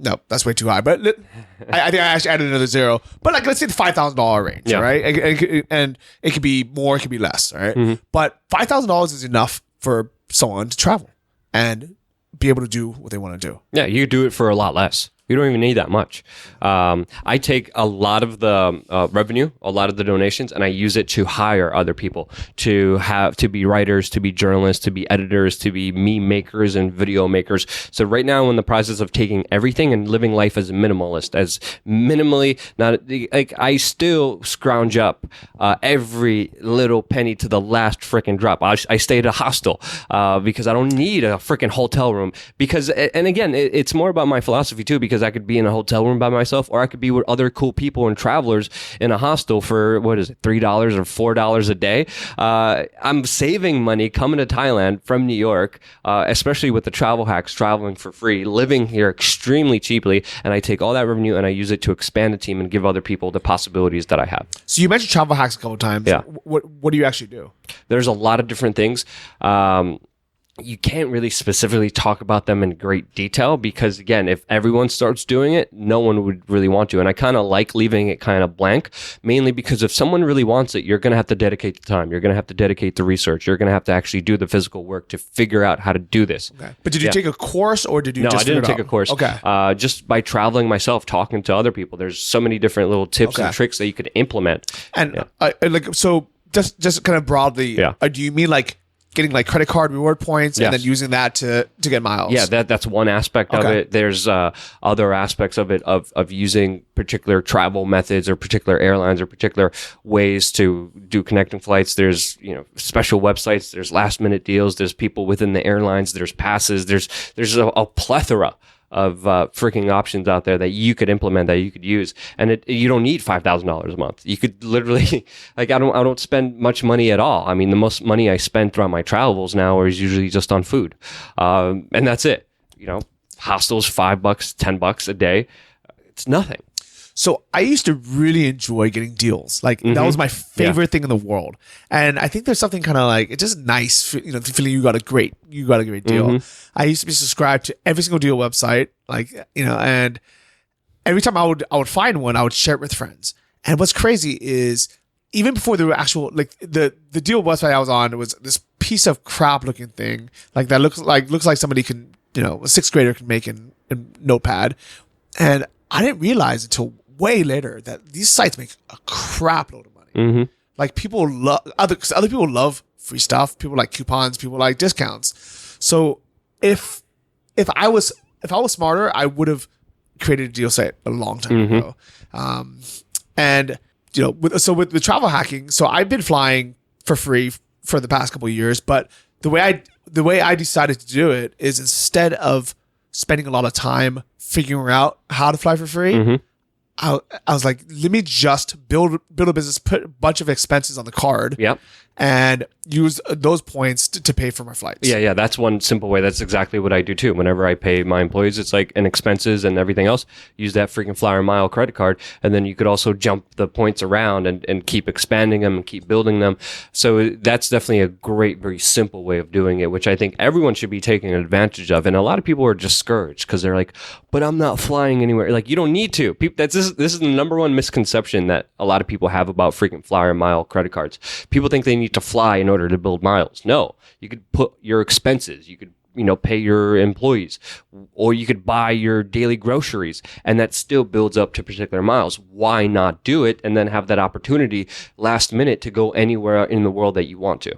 Speaker 1: No, that's way too high. But I think I actually added another zero. But like, let's say the $5,000 range, right? And it could be more, it could be less, right? But $5,000 is enough for someone to travel and be able to do what they want to do.
Speaker 3: Yeah, you do it for a lot less. You don't even need that much. I take a lot of the revenue, a lot of the donations, and I use it to hire other people to be writers, to be journalists, to be editors, to be meme makers and video makers. So right now I'm in the process of taking everything and living life as a minimalist, I still scrounge up every little penny to the last freaking drop. I stay at a hostel because I don't need a freaking hotel room because, and again, it's more about my philosophy too, because because I could be in a hotel room by myself, or I could be with other cool people and travelers in a hostel for, what is it, $3 or $4 a day. I'm saving money coming to Thailand from New York, especially with the travel hacks, traveling for free, living here extremely cheaply, and I take all that revenue and I use it to expand the team and give other people the possibilities that I have.
Speaker 1: So you mentioned travel hacks a couple of times.
Speaker 3: Yeah.
Speaker 1: What do you actually do?
Speaker 3: There's a lot of different things. You can't really specifically talk about them in great detail because, again, if everyone starts doing it, no one would really want to. And I kind of like leaving it kind of blank, mainly because if someone really wants it, you're going to have to dedicate the time. You're going to have to dedicate the research. You're going to have to actually do the physical work to figure out how to do this.
Speaker 1: Okay. But did you take a course or did you
Speaker 3: No,
Speaker 1: just
Speaker 3: I didn't take a course.
Speaker 1: Okay.
Speaker 3: Just by traveling myself, talking to other people. There's so many different little tips and tricks that you could implement.
Speaker 1: And so just kind of broadly, do you mean like getting like credit card reward points and then using that to get miles?
Speaker 3: Yeah, that's one aspect of it. There's other aspects of it of using particular travel methods or particular airlines or particular ways to do connecting flights. There's special websites. There's last minute deals. There's people within the airlines. There's passes. There's a plethora of freaking options out there that you could implement, that you could use, and you don't need $5,000 a month. You could literally, like, I don't spend much money at all. I mean, the most money I spend throughout my travels now is usually just on food, and that's it. Hostels, $5, $10 a day, it's nothing.
Speaker 1: So I used to really enjoy getting deals. Like that was my favorite thing in the world. And I think there's something kind of like, it's just nice, feeling you got a great deal. I used to be subscribed to every single deal website, and every time I would find one, I would share it with friends. And what's crazy is even before the actual, like the deal website I was on, it was this piece of crap looking thing, like that looks like somebody can, a sixth grader can make in Notepad. And I didn't realize until way later that these sites make a crap load of money. Like people love other people love free stuff. People like coupons. People like discounts. So if I was smarter, I would have created a deal site a long time ago. With the travel hacking, so I've been flying for free for the past couple of years. But the way I decided to do it is instead of spending a lot of time figuring out how to fly for free, I was like, let me just build a business, put a bunch of expenses on the card, and use those points to pay for my flights.
Speaker 3: Yeah, that's one simple way. That's exactly what I do too. Whenever I pay my employees, it's like an expenses and everything else. Use that freaking Flyer Mile credit card, and then you could also jump the points around and keep expanding them and keep building them. So that's definitely a great, very simple way of doing it, which I think everyone should be taking advantage of. And a lot of people are discouraged because they're like, but I'm not flying anywhere. Like, you don't need to. This is the number one misconception that a lot of people have about freaking Flyer Mile credit cards. People think they need to fly in order to build miles. No, you could put your expenses. You could, pay your employees, or you could buy your daily groceries, and that still builds up to particular miles. Why not do it and then have that opportunity last minute to go anywhere in the world that you want to?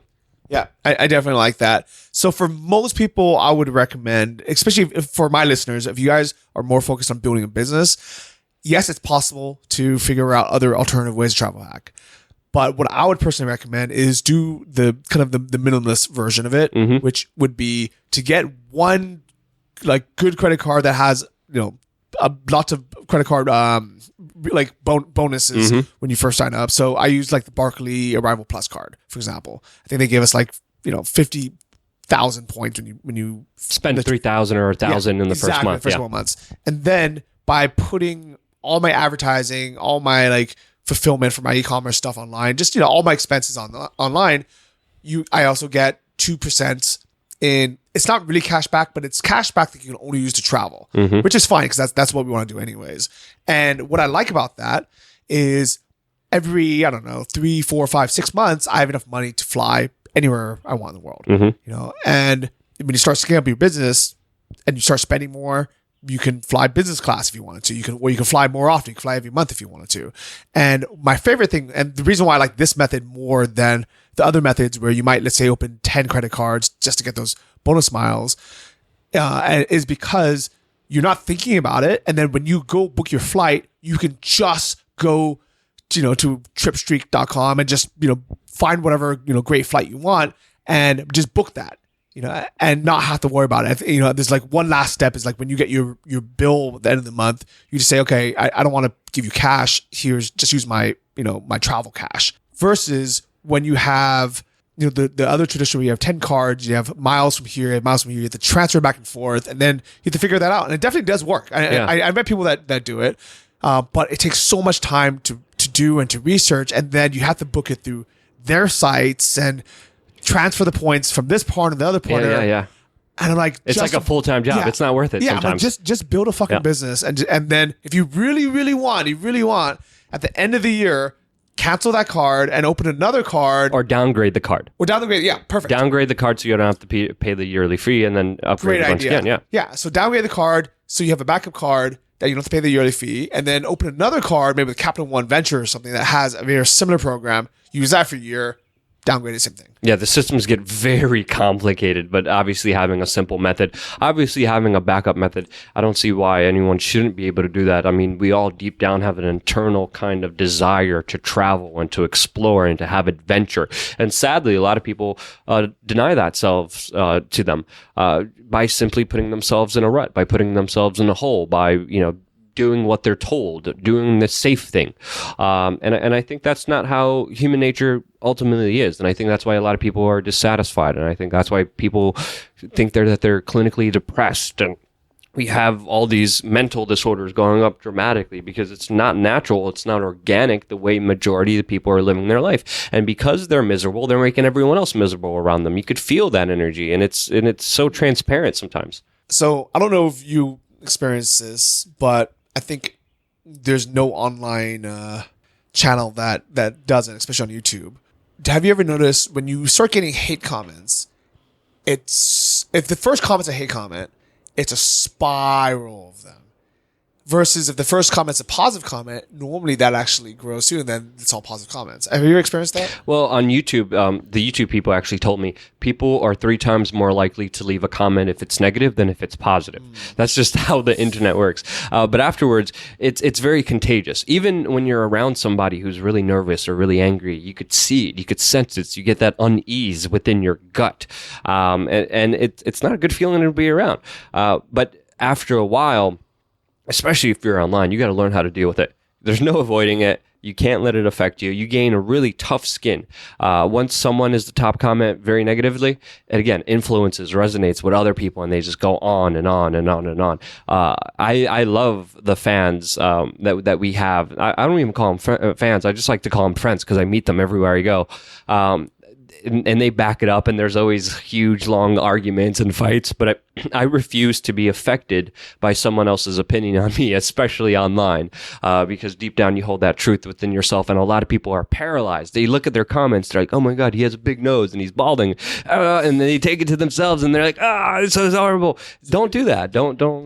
Speaker 1: Yeah, I definitely like that. So for most people, I would recommend, especially for my listeners, if you guys are more focused on building a business, yes, it's possible to figure out other alternative ways to travel hack. But what I would personally recommend is do the kind of the minimalist version of it, which would be to get one like good credit card that has, lots of credit card bonuses when you first sign up. So I use like the Barclay Arrival Plus card, for example. I think they gave us like 50,000 points when you
Speaker 3: spend 3,000 or 1,000 in the first month.
Speaker 1: First 1 months, and then by putting all my advertising, all my like fulfillment for my e-commerce stuff online, just all my expenses online, I also get 2% in. It's not really cash back, but it's cash back that you can only use to travel, which is fine because that's what we want to do anyways. And what I like about that is every 3, 4, 5, 6 months, I have enough money to fly anywhere I want in the world. And when you start scaling up your business and you start spending more, you can fly business class if you wanted to. You can fly more often. You can fly every month if you wanted to. And my favorite thing, and the reason why I like this method more than the other methods where you might, let's say, open 10 credit cards just to get those bonus miles, is because you're not thinking about it. And then when you go book your flight, you can just go, to tripstreak.com and just, find whatever, great flight you want and just book that. and not have to worry about it. There's like one last step is like when you get your bill at the end of the month, you just say, okay, I don't want to give you cash. Just use my, my travel cash. Versus when you have, the other tradition where you have 10 cards, you have miles from here, you have to transfer back and forth, and then you have to figure that out. And it definitely does work. I met people that do it, but it takes so much time to do and to research, and then you have to book it through their sites and transfer the points from this part to the other part.
Speaker 3: Yeah.
Speaker 1: And I'm like,
Speaker 3: it's like a full-time job. It's not worth it sometimes.
Speaker 1: Like, just build a fucking business, and then if you really want, at the end of the year, cancel that card and open another card.
Speaker 3: Or downgrade the card.
Speaker 1: Perfect.
Speaker 3: Downgrade the card so you don't have to pay the yearly fee, and then upgrade it once again.
Speaker 1: Yeah, so downgrade the card so you have a backup card that you don't have to pay the yearly fee, and then open another card, maybe with Capital One Venture or something that has a very similar program. Use that for a year, downgrade the same thing.
Speaker 3: Yeah, the systems get very complicated, but obviously having a simple method, obviously having a backup method, I don't see why anyone shouldn't be able to do that. I mean, we all deep down have an internal kind of desire to travel and to explore and to have adventure. And sadly, a lot of people deny that to them by simply putting themselves in a rut, by putting themselves in a hole, by, doing what they're told, doing the safe thing. And I think that's not how human nature ultimately is. And I think that's why a lot of people are dissatisfied. And I think that's why people think that they're clinically depressed. And we have all these mental disorders going up dramatically because it's not natural. It's not organic the way majority of the people are living their life. And because they're miserable, they're making everyone else miserable around them. You could feel that energy, and it's so transparent sometimes.
Speaker 1: So I don't know if you experience this, but I think there's no online channel that doesn't, especially on YouTube. Have you ever noticed when you start getting hate comments, if the first comment's a hate comment, it's a spiral of them. Versus if the first comment's a positive comment, normally that actually grows too, and then it's all positive comments. Have you ever experienced that?
Speaker 3: Well, on YouTube, the YouTube people actually told me people are 3 times more likely to leave a comment if it's negative than if it's positive. That's just how the internet works. But afterwards, it's very contagious. Even when you're around somebody who's really nervous or really angry, you could see it, you could sense it. So you get that unease within your gut, and it's not a good feeling to be around. But after a while, especially if you're online, you got to learn how to deal with it. There's no avoiding it. You can't let it affect you. You gain a really tough skin. Once someone is the top comment very negatively, and again, influences, resonates with other people, and they just go on and on and on and on. I love the fans that we have. I don't even call them fans. I just like to call them friends because I meet them everywhere I go. And they back it up, and there's always huge, long arguments and fights, but I refuse to be affected by someone else's opinion on me, especially online, because deep down you hold that truth within yourself, and a lot of people are paralyzed. They look at their comments, they're like, oh my God, he has a big nose, and he's balding, and then they take it to themselves, and they're like, this is horrible. Don't do that.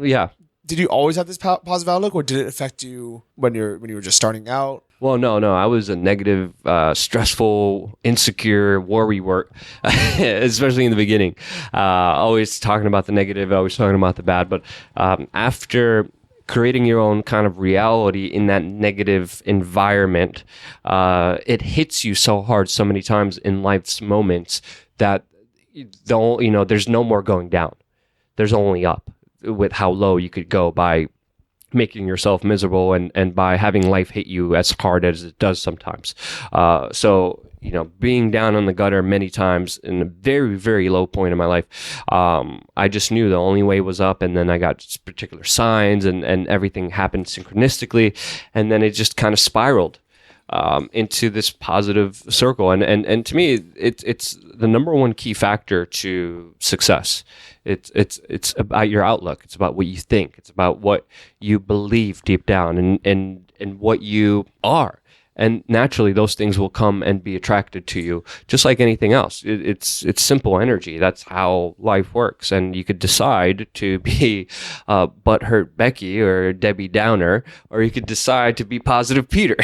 Speaker 3: Yeah.
Speaker 1: Did you always have this positive outlook, or did it affect you when you were just starting out?
Speaker 3: Well, no. I was a negative, stressful, insecure, worry-wart, especially in the beginning. Always talking about the negative, always talking about the bad. But after creating your own kind of reality in that negative environment, it hits you so hard so many times in life's moments that there's no more going down. There's only up with how low you could go by making yourself miserable and by having life hit you as hard as it does sometimes. So being down on the gutter many times in a very, very low point in my life, I just knew the only way was up, and then I got particular signs and everything happened synchronistically, and then it just kind of spiraled into this positive circle. And to me, it's the number one key factor to success. It's about your outlook. It's about what you think. It's about what you believe deep down and what you are. And naturally, those things will come and be attracted to you, just like anything else. It's simple energy. That's how life works. And you could decide to be butthurt Becky or Debbie Downer, or you could decide to be positive Peter.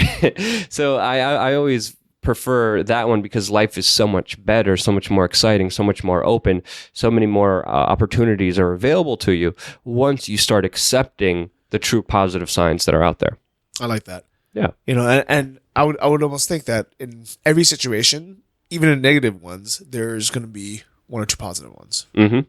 Speaker 3: So I always prefer that one because life is so much better, so much more exciting, so much more open, so many more opportunities are available to you once you start accepting the true positive signs that are out there.
Speaker 1: I like that.
Speaker 3: Yeah.
Speaker 1: And I would almost think that in every situation, even in negative ones, there's going to be one or two positive ones.
Speaker 3: Mm-hmm.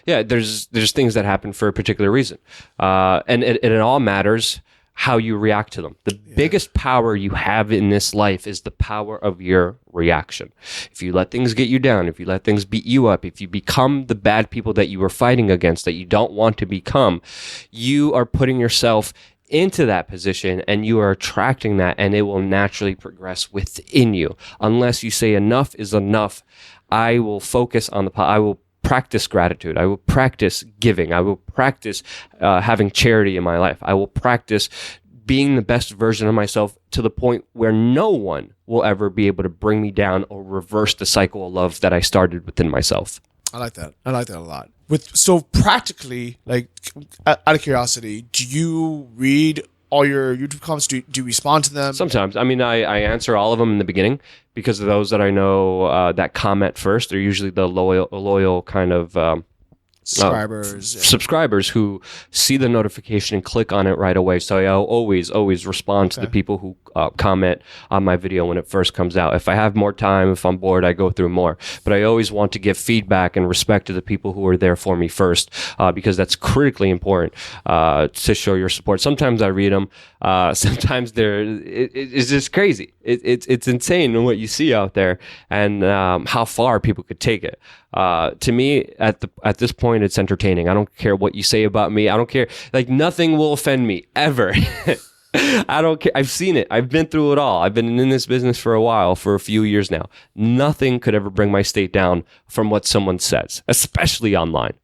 Speaker 3: Yeah, there's things that happen for a particular reason, and it all matters how you react to them. The biggest power you have in this life is the power of your reaction. If you let things get you down, if you let things beat you up, if you become the bad people that you were fighting against, that you don't want to become, you are putting yourself into that position and you are attracting that, and it will naturally progress within you. Unless you say enough is enough, I will focus on I will practice gratitude. I will practice giving. I will practice having charity in my life. I will practice being the best version of myself to the point where no one will ever be able to bring me down or reverse the cycle of love that I started within myself.
Speaker 1: I like that. I like that a lot. So practically, like, out of curiosity, do you read all your YouTube comments? Do you respond to them?
Speaker 3: Sometimes. I mean, I answer all of them in the beginning because of those that I know that comment first. They're usually the loyal kind of subscribers who see the notification and click on it right away. So I'll always respond to the people who comment on my video when it first comes out. If I have more time, if I'm bored, I go through more. But I always want to give feedback and respect to the people who are there for me first, because that's critically important to show your support. Sometimes I read them. Sometimes it's just crazy. It's insane what you see out there and how far people could take it. To me, at this point, it's entertaining. I don't care what you say about me. I don't care. Like, nothing will offend me ever. I don't care. I've seen it. I've been through it all. I've been in this business for a few years now. Nothing could ever bring my state down from what someone says, especially online.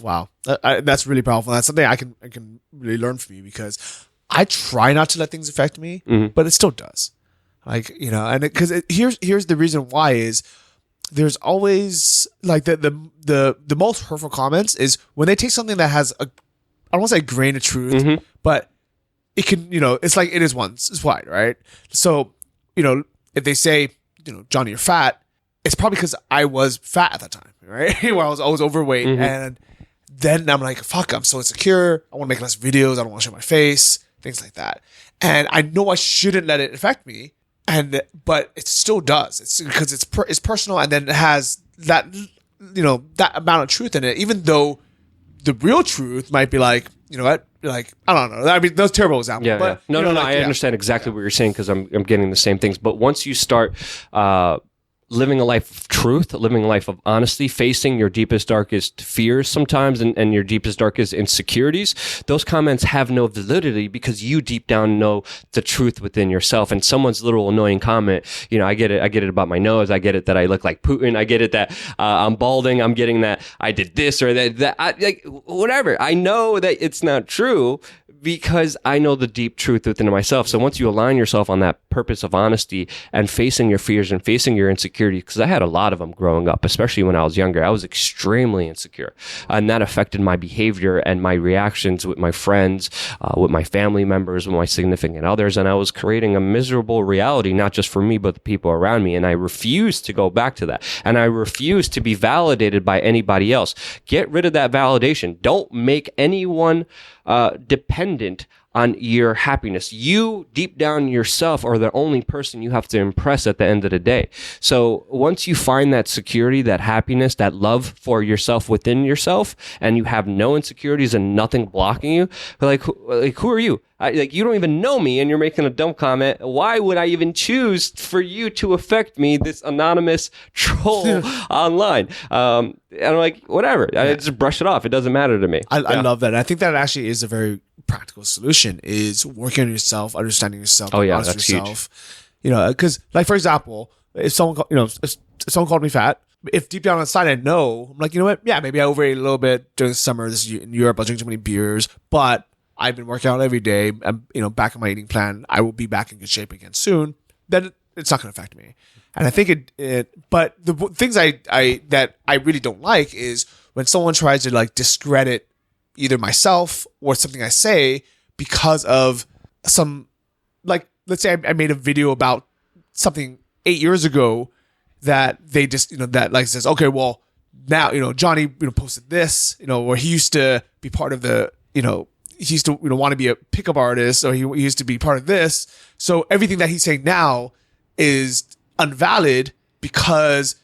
Speaker 1: Wow, that's really powerful. That's something I can really learn from you, because I try not to let things affect me, but it still does. Like, and because here's the reason why is there's always like the most hurtful comments is when they take something that has I don't want to say a grain of truth, but it can, it's like it is once, it's wide, right? So, if they say, Johnny, you're fat, it's probably because I was fat at that time, right? Where I was always overweight. And then I'm like, fuck, I'm so insecure. I want to make less videos. I don't want to show my face, things like that. And I know I shouldn't let it affect me. But it still does. It's because it's personal, and then it has that, that amount of truth in it, even though the real truth might be like, what? Like, I don't know. I mean, those terrible examples.
Speaker 3: Yeah,
Speaker 1: but,
Speaker 3: No, I understand exactly what you're saying, because I'm getting the same things. But once you start living a life of truth, living a life of honesty, facing your deepest, darkest fears sometimes and your deepest, darkest insecurities, those comments have no validity because you deep down know the truth within yourself. And someone's little annoying comment, I get it about my nose. I get it that I look like Putin. I get it that I'm balding. I'm getting that I did this or that like whatever. I know that it's not true, because I know the deep truth within myself. So once you align yourself on that purpose of honesty and facing your fears and facing your insecurity, because I had a lot of them growing up, especially when I was younger, I was extremely insecure. And that affected my behavior and my reactions with my friends, with my family members, with my significant others. And I was creating a miserable reality, not just for me, but the people around me. And I refused to go back to that. And I refused to be validated by anybody else. Get rid of that validation. Don't make anyone dependent on your happiness. You, deep down yourself, are the only person you have to impress at the end of the day. So once you find that security, that happiness, that love for yourself within yourself, and you have no insecurities and nothing blocking you, who are you? You don't even know me, and you're making a dumb comment. Why would I even choose for you to affect me, this anonymous troll online? And I'm like, whatever. I just brush it off. It doesn't matter to me.
Speaker 1: I love that. And I think that actually is a very practical solution, is working on yourself, understanding yourself,
Speaker 3: that's
Speaker 1: yourself. Huge. Because, like, for example, if someone called me fat, if deep down inside I know, I'm like, you know what? Yeah, maybe I overate a little bit during the summer. This is in Europe. I drink too many beers, but I've been working out every day. I'm, back on my eating plan. I will be back in good shape again soon. Then it's not going to affect me. And I think but the things that I really don't like is when someone tries to like discredit either myself or something I say because of some, like, let's say I made a video about something 8 years ago that they just, that like says, okay, well now, Johnny, posted this, where he used to be part of the, he used to want to be a pickup artist, or he used to be part of this. So everything that he's saying now is invalid because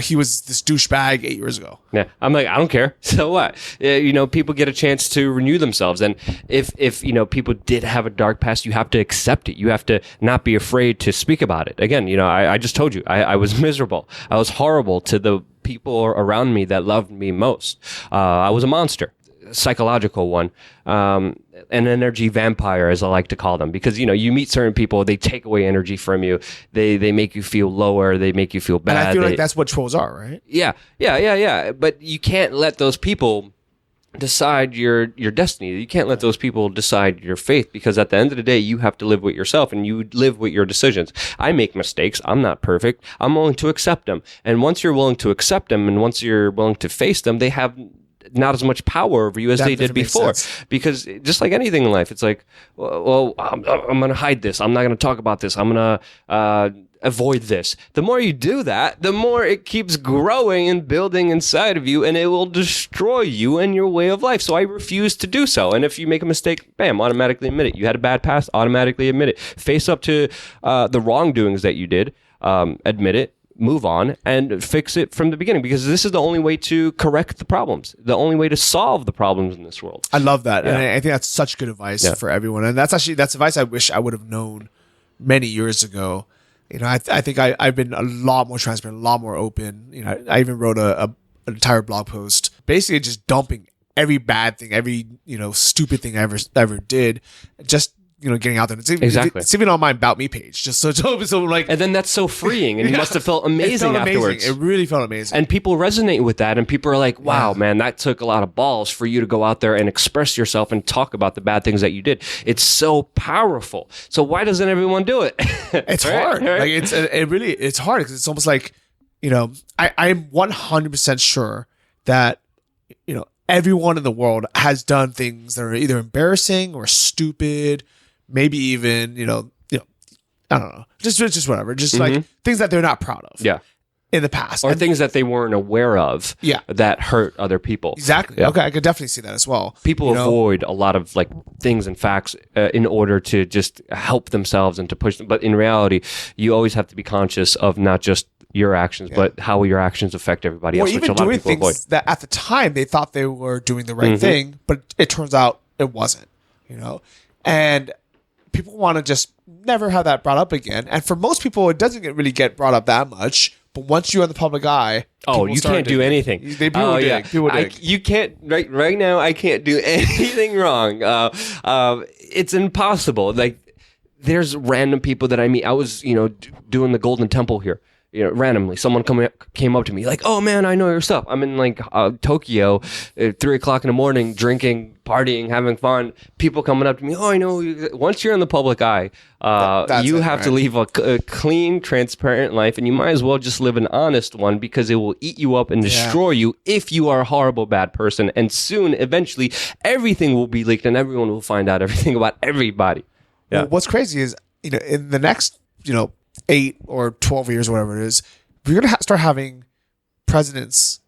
Speaker 1: he was this douchebag 8 years ago.
Speaker 3: Yeah, I'm like, I don't care. So what? People get a chance to renew themselves, and if people did have a dark past, you have to accept it. You have to not be afraid to speak about it. Again, I just told you, I was miserable. I was horrible to the people around me that loved me most. I was a monster, psychological one, an energy vampire, as I like to call them, because you meet certain people, they take away energy from you, they make you feel lower, they make you feel bad.
Speaker 1: And I feel like that's what trolls are, right?
Speaker 3: Yeah. But you can't let those people decide your destiny. You can't let those people decide your faith, because at the end of the day, you have to live with yourself, and you live with your decisions. I make mistakes. I'm not perfect. I'm willing to accept them. And once you're willing to accept them, and once you're willing to face them, they have not as much power over you as they did before. Because just like anything in life, it's like, well, I'm going to hide this. I'm not going to talk about this. I'm going to avoid this. The more you do that, the more it keeps growing and building inside of you, and it will destroy you and your way of life. So I refuse to do so. And if you make a mistake, bam, automatically admit it. You had a bad past, automatically admit it. Face up to the wrongdoings that you did, admit it, move on, and fix it from the beginning, because this is the only way to correct the problems, the only way to solve the problems in this world.
Speaker 1: I love that. And I think that's such good advice for everyone. And that's advice I wish I would have known many years ago. I think I've been a lot more transparent, a lot more open. I even wrote an entire blog post basically just dumping every bad thing, every, stupid thing I ever did, just, getting out there. It's even on my About Me page, just so like.
Speaker 3: And then that's so freeing, and you must have felt amazing afterwards.
Speaker 1: It really felt amazing.
Speaker 3: And people resonate with that, and people are like, wow, man, that took a lot of balls for you to go out there and express yourself and talk about the bad things that you did. It's so powerful. So why doesn't everyone do it?
Speaker 1: It's hard. Right? Like it's hard, because it's almost like, I'm 100% sure that, everyone in the world has done things that are either embarrassing or stupid, maybe even, I don't know, just whatever, just like things that they're not proud of.
Speaker 3: Yeah.
Speaker 1: In the past.
Speaker 3: Or things that they weren't aware of that hurt other people.
Speaker 1: Exactly. Yeah. Okay, I could definitely see that as well.
Speaker 3: People avoid a lot of things and facts in order to just help themselves and to push them. But in reality, you always have to be conscious of not just your actions, but how your actions affect everybody else, which a lot of people avoid.
Speaker 1: That at the time they thought they were doing the right thing, but it turns out it wasn't, and people want to just never have that brought up again. And for most people, it doesn't really get brought up that much. But once you're in the public eye,
Speaker 3: you can't do anything.
Speaker 1: People dig.
Speaker 3: You can't right now. I can't do anything wrong. It's impossible. Like, there's random people that I meet. I was doing the Golden Temple here. Randomly, someone came up to me like, "Oh man, I know your stuff." I'm in Tokyo at 3:00 in the morning, drinking, partying, having fun. People coming up to me, "Oh, I know you." Once you're in the public eye, you have to live a clean, transparent life, and you might as well just live an honest one, because it will eat you up and destroy you if you are a horrible, bad person. And soon, eventually, everything will be leaked, and everyone will find out everything about everybody. Yeah.
Speaker 1: Well, what's crazy is, in the next, 8 or 12 years, whatever it is, we're going to start having president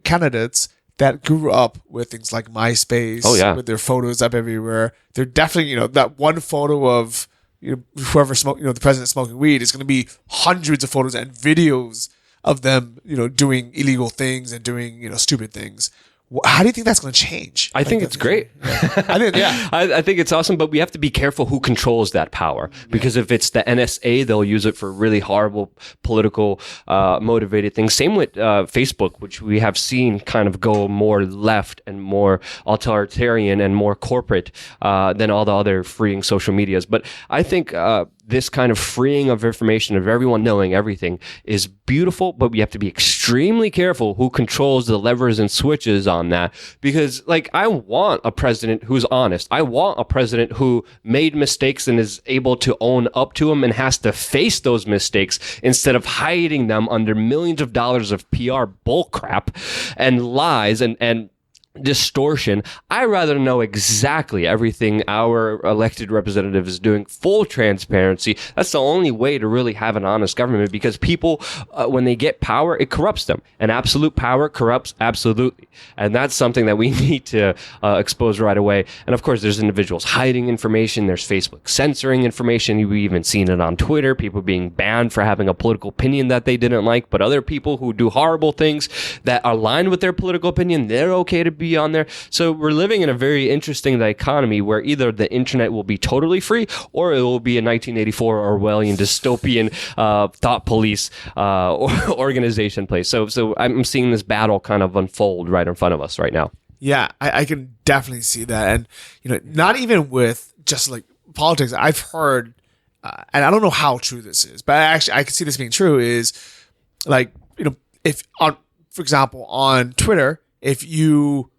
Speaker 1: candidates that grew up with things like MySpace, with their photos up everywhere. They're definitely, that one photo of whoever smoked, the president smoking weed is going to be hundreds of photos and videos of them, doing illegal things and doing, stupid things. How do you think that's going to change?
Speaker 3: I think it's great. I think it's awesome, but we have to be careful who controls that power, because if it's the NSA, they'll use it for really horrible political motivated things. Same with Facebook, which we have seen kind of go more left and more authoritarian and more corporate than all the other freeing social medias. But I think this kind of freeing of information, of everyone knowing everything, is beautiful, but we have to be extremely careful who controls the levers and switches on that. Because, I want a president who's honest. I want a president who made mistakes and is able to own up to them and has to face those mistakes instead of hiding them under millions of dollars of PR bullcrap and lies and distortion. I rather know exactly everything our elected representative is doing, full transparency. That's the only way to really have an honest government, because people, when they get power, it corrupts them, and absolute power corrupts absolutely. And that's something that we need to expose right away. And of course, there's individuals hiding information. There's Facebook censoring information. You've even seen it on Twitter, people being banned for having a political opinion that they didn't like, but other people who do horrible things that are aligned with their political opinion, they're okay to be on there. So we're living in a very interesting dichotomy where either the internet will be totally free, or it will be a 1984 Orwellian dystopian thought police organization place. So I'm seeing this battle kind of unfold right in front of us right now.
Speaker 1: Yeah, I can definitely see that. And, not even with just like politics, I've heard, and I don't know how true this is, but I can see this being true, is like, if on, for example, on Twitter, if you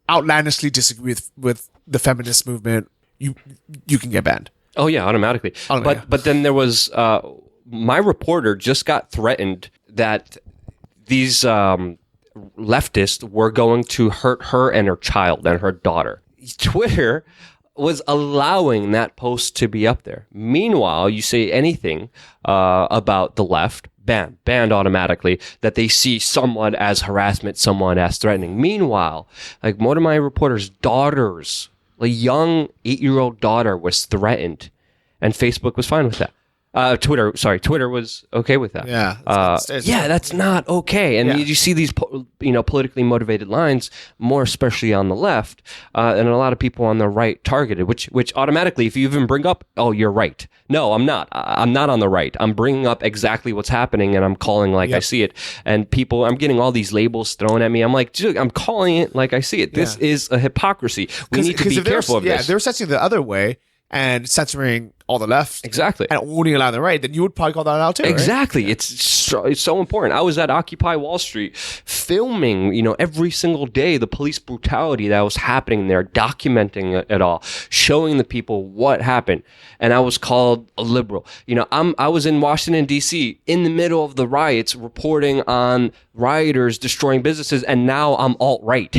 Speaker 1: outlandishly disagree with the feminist movement, you can get banned.
Speaker 3: Oh yeah, automatically. But then there was my reporter just got threatened that these leftists were going to hurt her and her child and her daughter. Twitter was allowing that post to be up there. Meanwhile, you say anything about the left, banned automatically, that they see someone as harassment, someone as threatening. Meanwhile, like one of my reporter's daughters, a young 8-year-old daughter, was threatened, and Facebook was fine with that. Twitter was okay with that.
Speaker 1: Yeah.
Speaker 3: That's not okay. And you see these, politically motivated lines, more especially on the left, and a lot of people on the right targeted, which automatically, if you even bring up, oh, you're right. No, I'm not. I'm not on the right. I'm bringing up exactly what's happening, and I'm calling like I see it. And people, I'm getting all these labels thrown at me. I'm like, dude, I'm calling it like I see it. This is a hypocrisy. We need to be careful of this.
Speaker 1: Yeah, if they're censoring the other way and censoring all the left,
Speaker 3: exactly,
Speaker 1: and only allowing the right, then you would probably call that out too.
Speaker 3: Exactly,
Speaker 1: right?
Speaker 3: It's so important. I was at Occupy Wall Street filming, every single day the police brutality that was happening there, documenting it all, showing the people what happened, and I was called a liberal. I was in Washington D.C. in the middle of the riots, reporting on rioters destroying businesses, and now I'm alt-right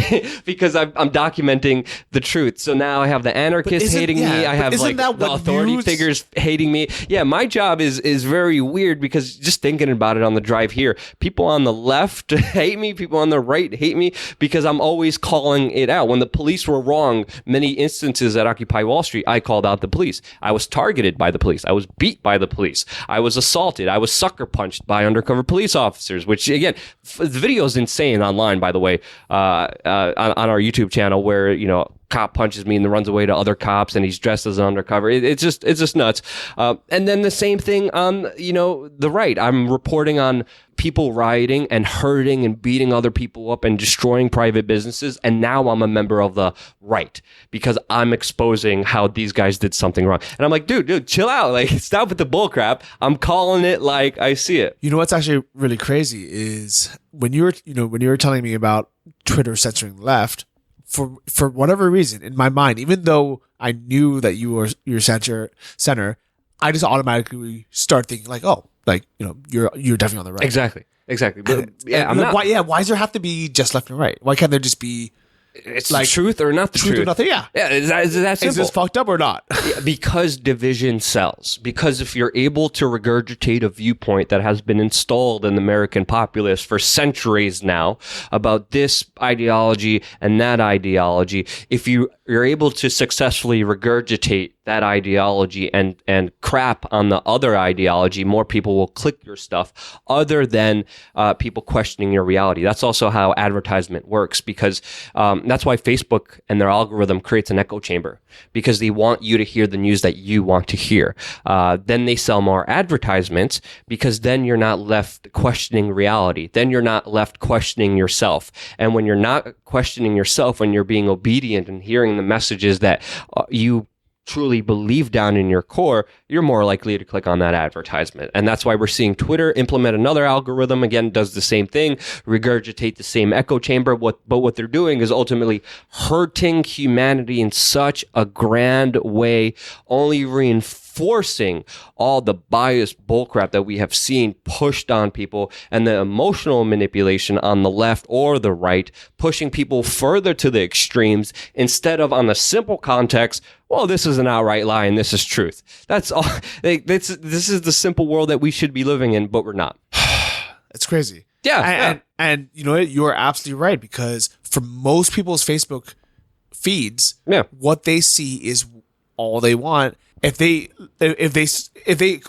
Speaker 3: because I'm documenting the truth. So now I have the anarchists hating me. I have the authority figures hating me. Yeah, my job is very weird, because just thinking about it on the drive here, people on the left hate me, people on the right hate me, because I'm always calling it out. When the police were wrong, many instances at Occupy Wall Street, I called out the police. I was targeted by the police. I was beat by the police. I was assaulted. I was sucker punched by undercover police officers, which again, the video is insane online, by the way, on our YouTube channel, where, cop punches me and then runs away to other cops, and he's dressed as an undercover. It's just nuts. And then the same thing on, the right. I'm reporting on people rioting and hurting and beating other people up and destroying private businesses. And now I'm a member of the right because I'm exposing how these guys did something wrong. And I'm like, dude, chill out. Like, stop with the bull crap. I'm calling it like I see it.
Speaker 1: What's actually really crazy is when you were telling me about Twitter censoring the left, for whatever reason, in my mind, even though I knew that you were your center, I just automatically start thinking like, oh, like, you're definitely on the right.
Speaker 3: Exactly. But, I'm
Speaker 1: like,
Speaker 3: not.
Speaker 1: why does there have to be just left and right? Why can't there just be
Speaker 3: it's like truth or not the truth?
Speaker 1: Or nothing, yeah.
Speaker 3: Is that simple?
Speaker 1: Is this fucked up or not?
Speaker 3: Because division sells. Because if you're able to regurgitate a viewpoint that has been installed in the American populace for centuries now about this ideology and that ideology, if you're able to successfully regurgitate that ideology and crap on the other ideology, more people will click your stuff other than people questioning your reality. That's also how advertisement works, because that's why Facebook and their algorithm creates an echo chamber, because they want you to hear the news that you want to hear. Then they sell more advertisements, because then you're not left questioning reality. Then you're not left questioning yourself. And when you're not questioning yourself, when you're being obedient and hearing the messages that you truly believe down in your core, you're more likely to click on that advertisement. And that's why we're seeing Twitter implement another algorithm, again, does the same thing, regurgitate the same echo chamber. But what they're doing is ultimately hurting humanity in such a grand way, only reinforcing reinforcing all the biased bullcrap that we have seen pushed on people, and the emotional manipulation on the left or the right, pushing people further to the extremes instead of on the simple context. Well, this is an outright lie and this is truth. That's all. This is the simple world that we should be living in, but we're not.
Speaker 1: It's crazy.
Speaker 3: Yeah.
Speaker 1: And you know what? You're absolutely right, because for most people's Facebook feeds, what they see is all they want. If they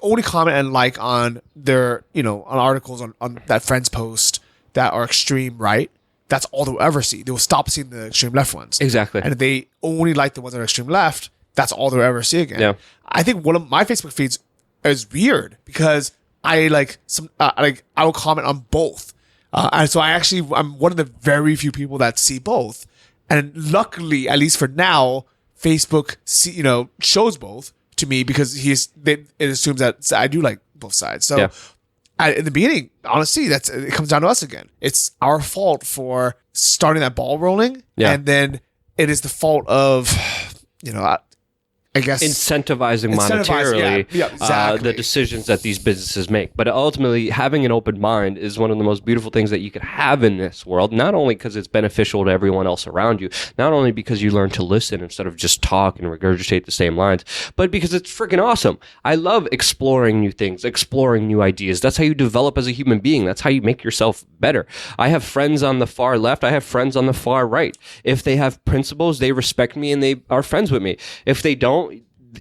Speaker 1: only comment and like on their, on articles on that friend's post that are extreme right, that's all they'll ever see. They will stop seeing the extreme left ones.
Speaker 3: Exactly.
Speaker 1: And if they only like the ones that are extreme left, that's all they'll ever see again.
Speaker 3: Yeah.
Speaker 1: I think one of my Facebook feeds is weird because I will comment on both. And so I'm one of the very few people that see both. And luckily, at least for now, Facebook shows both to me because it assumes that I do like both sides. So in the beginning, honestly, it comes down to us again. It's our fault for starting that ball rolling, and then it is the fault of I guess
Speaker 3: incentivizing monetarily
Speaker 1: exactly.
Speaker 3: The decisions that these businesses make. But ultimately, having an open mind is one of the most beautiful things that you could have in this world, not only because it's beneficial to everyone else around you, not only because you learn to listen instead of just talk and regurgitate the same lines, but because it's freaking awesome. I love exploring new things, exploring new ideas. That's how you develop as a human being. That's how you make yourself better. I have friends on the far left. I have friends on the far right. If they have principles, they respect me and they are friends with me. If they don't,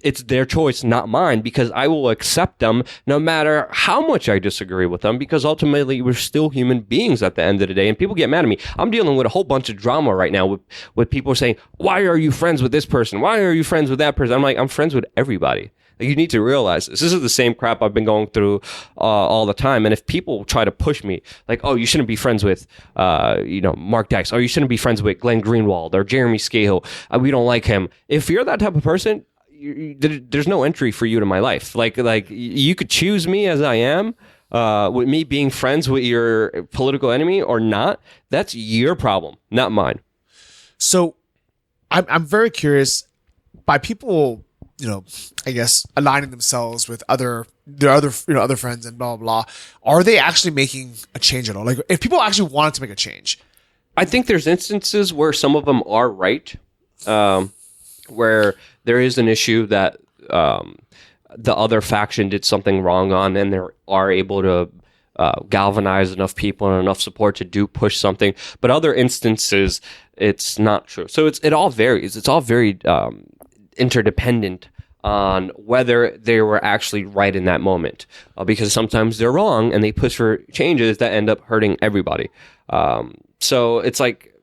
Speaker 3: it's their choice, not mine, because I will accept them no matter how much I disagree with them, because ultimately we're still human beings at the end of the day. And people get mad at me. I'm dealing with a whole bunch of drama right now with people saying, why are you friends with this person? Why are you friends with that person? I'm like, I'm friends with everybody. Like, you need to realize this. This is the same crap I've been going through all the time. And if people try to push me, like, oh, you shouldn't be friends with, Mark Dykes, or you shouldn't be friends with Glenn Greenwald or Jeremy Scahill, we don't like him. If you're that type of person, there's no entry for you to my life. Like you could choose me as I am, with me being friends with your political enemy or not. That's your problem, not mine.
Speaker 1: So I'm very curious, by people, I guess aligning themselves with their other friends and blah, blah, blah. Are they actually making a change at all? Like, if people actually wanted to make a change,
Speaker 3: I think there's instances where some of them are right. Where there is an issue that the other faction did something wrong on, and they are able to galvanize enough people and enough support to push something. But other instances, it's not true. So it all varies. It's all very interdependent on whether they were actually right in that moment, because sometimes they're wrong and they push for changes that end up hurting everybody. So it's like,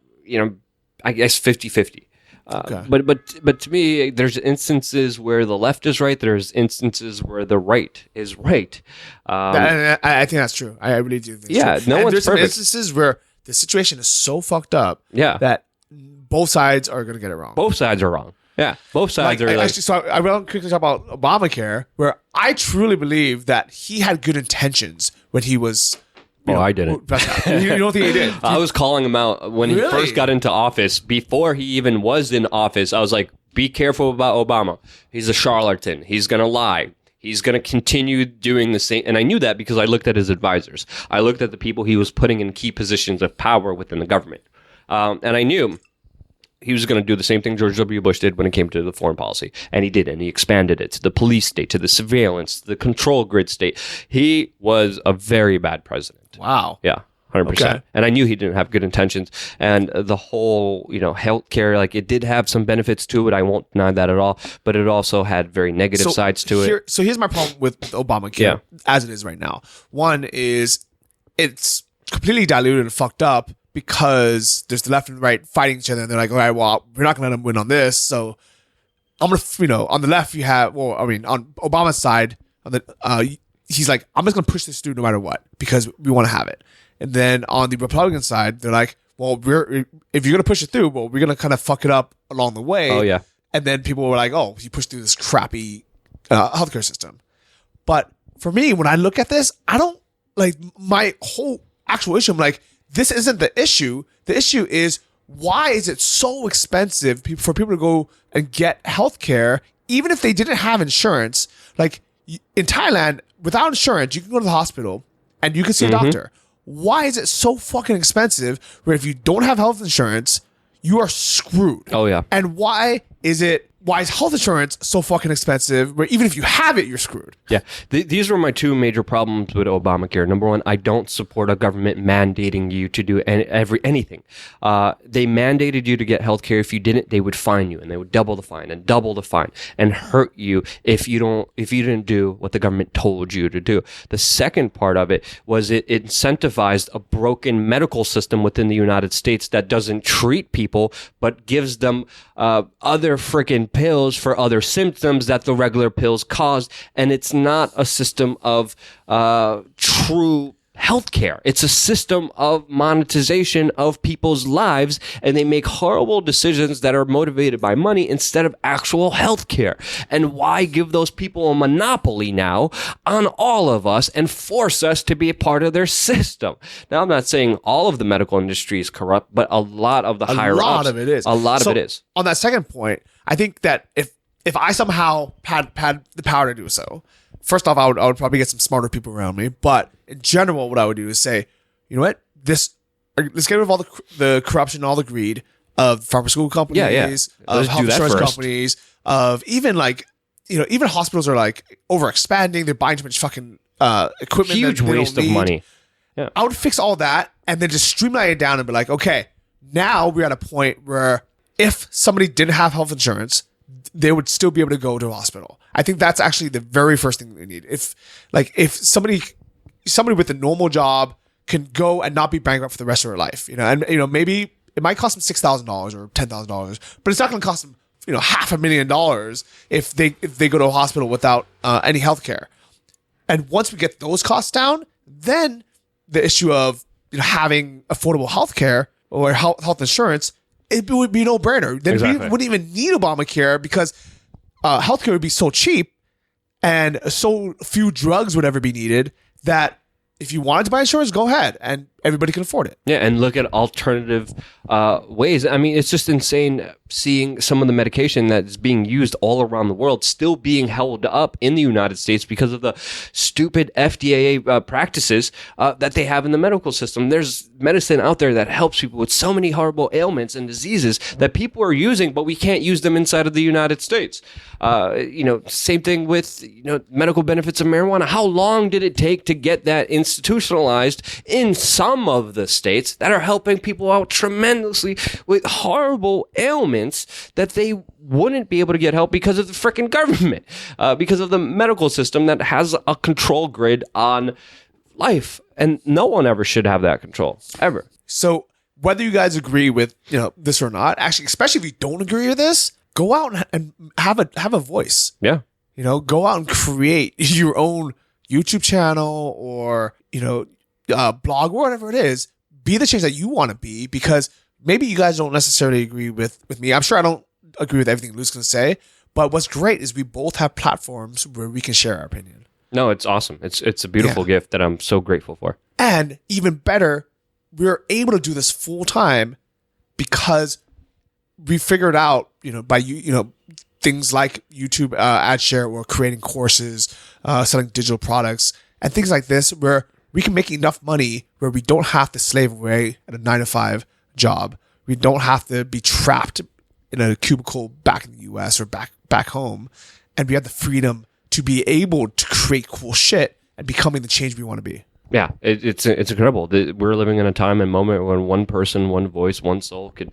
Speaker 3: I guess 50-50.
Speaker 1: Okay.
Speaker 3: But to me, there's instances where the left is right. There's instances where the right is right.
Speaker 1: I think that's true. I really do think
Speaker 3: it's true. No one's
Speaker 1: there's
Speaker 3: perfect.
Speaker 1: some instances where the situation is so fucked up that both sides are going to get it wrong.
Speaker 3: Both sides are wrong. Yeah, both sides are
Speaker 1: actually, so I want to quickly talk about Obamacare, where I truly believe that he had good intentions when he was...
Speaker 3: I didn't.
Speaker 1: You don't think he did?
Speaker 3: I was calling him out when he first got into office. Before he even was in office, I was like, be careful about Obama. He's a charlatan. He's going to lie. He's going to continue doing the same. And I knew that because I looked at his advisors. I looked at the people he was putting in key positions of power within the government. And I knew he was going to do the same thing George W. Bush did when it came to the foreign policy. And he did. And he expanded it to the police state, to the surveillance, to the control grid state. He was a very bad president.
Speaker 1: Wow.
Speaker 3: Yeah, 100%.
Speaker 1: Okay.
Speaker 3: And I knew he didn't have good intentions. And the whole, healthcare, like, it did have some benefits to it. I won't deny that at all. But it also had very negative sides to it.
Speaker 1: So here's my problem with Obamacare as it is right now. One is it's completely diluted and fucked up because there's the left and right fighting each other. And they're like, all right, well, we're not going to let them win on this. So I'm going to, on the left, you have, on Obama's side, on the, he's like, I'm just going to push this through no matter what because we want to have it. And then on the Republican side, they're like, well, if you're going to push it through, well, we're going to kind of fuck it up along the way.
Speaker 3: Oh, yeah.
Speaker 1: And then people were like, oh, you pushed through this crappy healthcare system. But for me, when I look at this, I don't like my whole actual issue. I'm like, this isn't the issue. The issue is, why is it so expensive for people to go and get healthcare, even if they didn't have insurance, like in Thailand, without insurance, you can go to the hospital and you can see a doctor. Why is it so fucking expensive where if you don't have health insurance, you are screwed?
Speaker 3: Oh, yeah.
Speaker 1: And why is health insurance so fucking expensive where even if you have it, you're screwed?
Speaker 3: Yeah. These were my two major problems with Obamacare. Number one, I don't support a government mandating you to do anything. They mandated you to get health care. If you didn't, they would fine you, and they would double the fine and hurt you if you didn't do what the government told you to do. The second part of it was it incentivized a broken medical system within the United States that doesn't treat people, but gives them other freaking pills for other symptoms that the regular pills caused. And it's not a system of true healthcare. It's a system of monetization of people's lives, and they make horrible decisions that are motivated by money instead of actual healthcare. And why give those people a monopoly now on all of us and force us to be a part of their system? Now, I'm not saying all of the medical industry is corrupt, but a lot of the higher ups. A lot of it is. A lot of it is.
Speaker 1: On that second point, I think that if I somehow had the power to do so, first off, I would probably get some smarter people around me. But in general, what I would do is say, you know what, let's get rid of all the corruption, all the greed of pharmaceutical companies, of health insurance companies, of even even hospitals are like over expanding. They're buying too much fucking equipment.
Speaker 3: Huge waste of money.
Speaker 1: Yeah. I would fix all that and then just streamline it down and be like, okay, now we're at a point where if somebody didn't have health insurance, they would still be able to go to a hospital. I think that's actually the very first thing they need. If somebody with a normal job can go and not be bankrupt for the rest of their life, and maybe it might cost them $6,000 or $10,000, but it's not going to cost them $500,000 if they go to a hospital without any health care. And once we get those costs down, then the issue of having affordable health care or health insurance, it would be a no-brainer. Then we wouldn't even need Obamacare because healthcare would be so cheap and so few drugs would ever be needed that if you wanted to buy insurance, go ahead and everybody can afford it.
Speaker 3: Yeah, and look at alternative ways. I mean, it's just insane seeing some of the medication that's being used all around the world still being held up in the United States because of the stupid FDA practices that they have in the medical system. There's medicine out there that helps people with so many horrible ailments and diseases that people are using, but we can't use them inside of the United States. Same thing with medical benefits of marijuana. How long did it take to get that institutionalized in some of the states that are helping people out tremendously with horrible ailments that they wouldn't be able to get help because of the freaking government, because of the medical system that has a control grid on life, and no one ever should have that control ever.
Speaker 1: So whether you guys agree with this or not, actually, especially if you don't agree with this, go out and have a voice.
Speaker 3: Yeah,
Speaker 1: go out and create your own YouTube channel or blog, whatever it is. Be the change that you want to be, because maybe you guys don't necessarily agree with me. I'm sure I don't agree with everything Luke's going to say, but what's great is we both have platforms where we can share our opinion.
Speaker 3: No, it's awesome. It's a beautiful gift that I'm so grateful for.
Speaker 1: And even better, we're able to do this full time because we figured out, by things like YouTube ad share or creating courses, selling digital products and things like this, where we can make enough money where we don't have to slave away at a 9-to-5 job. We don't have to be trapped in a cubicle back in the US or back home. And we have the freedom to be able to create cool shit and becoming the change we want to be.
Speaker 3: Yeah, it's incredible. We're living in a time and moment when one person, one voice, one soul could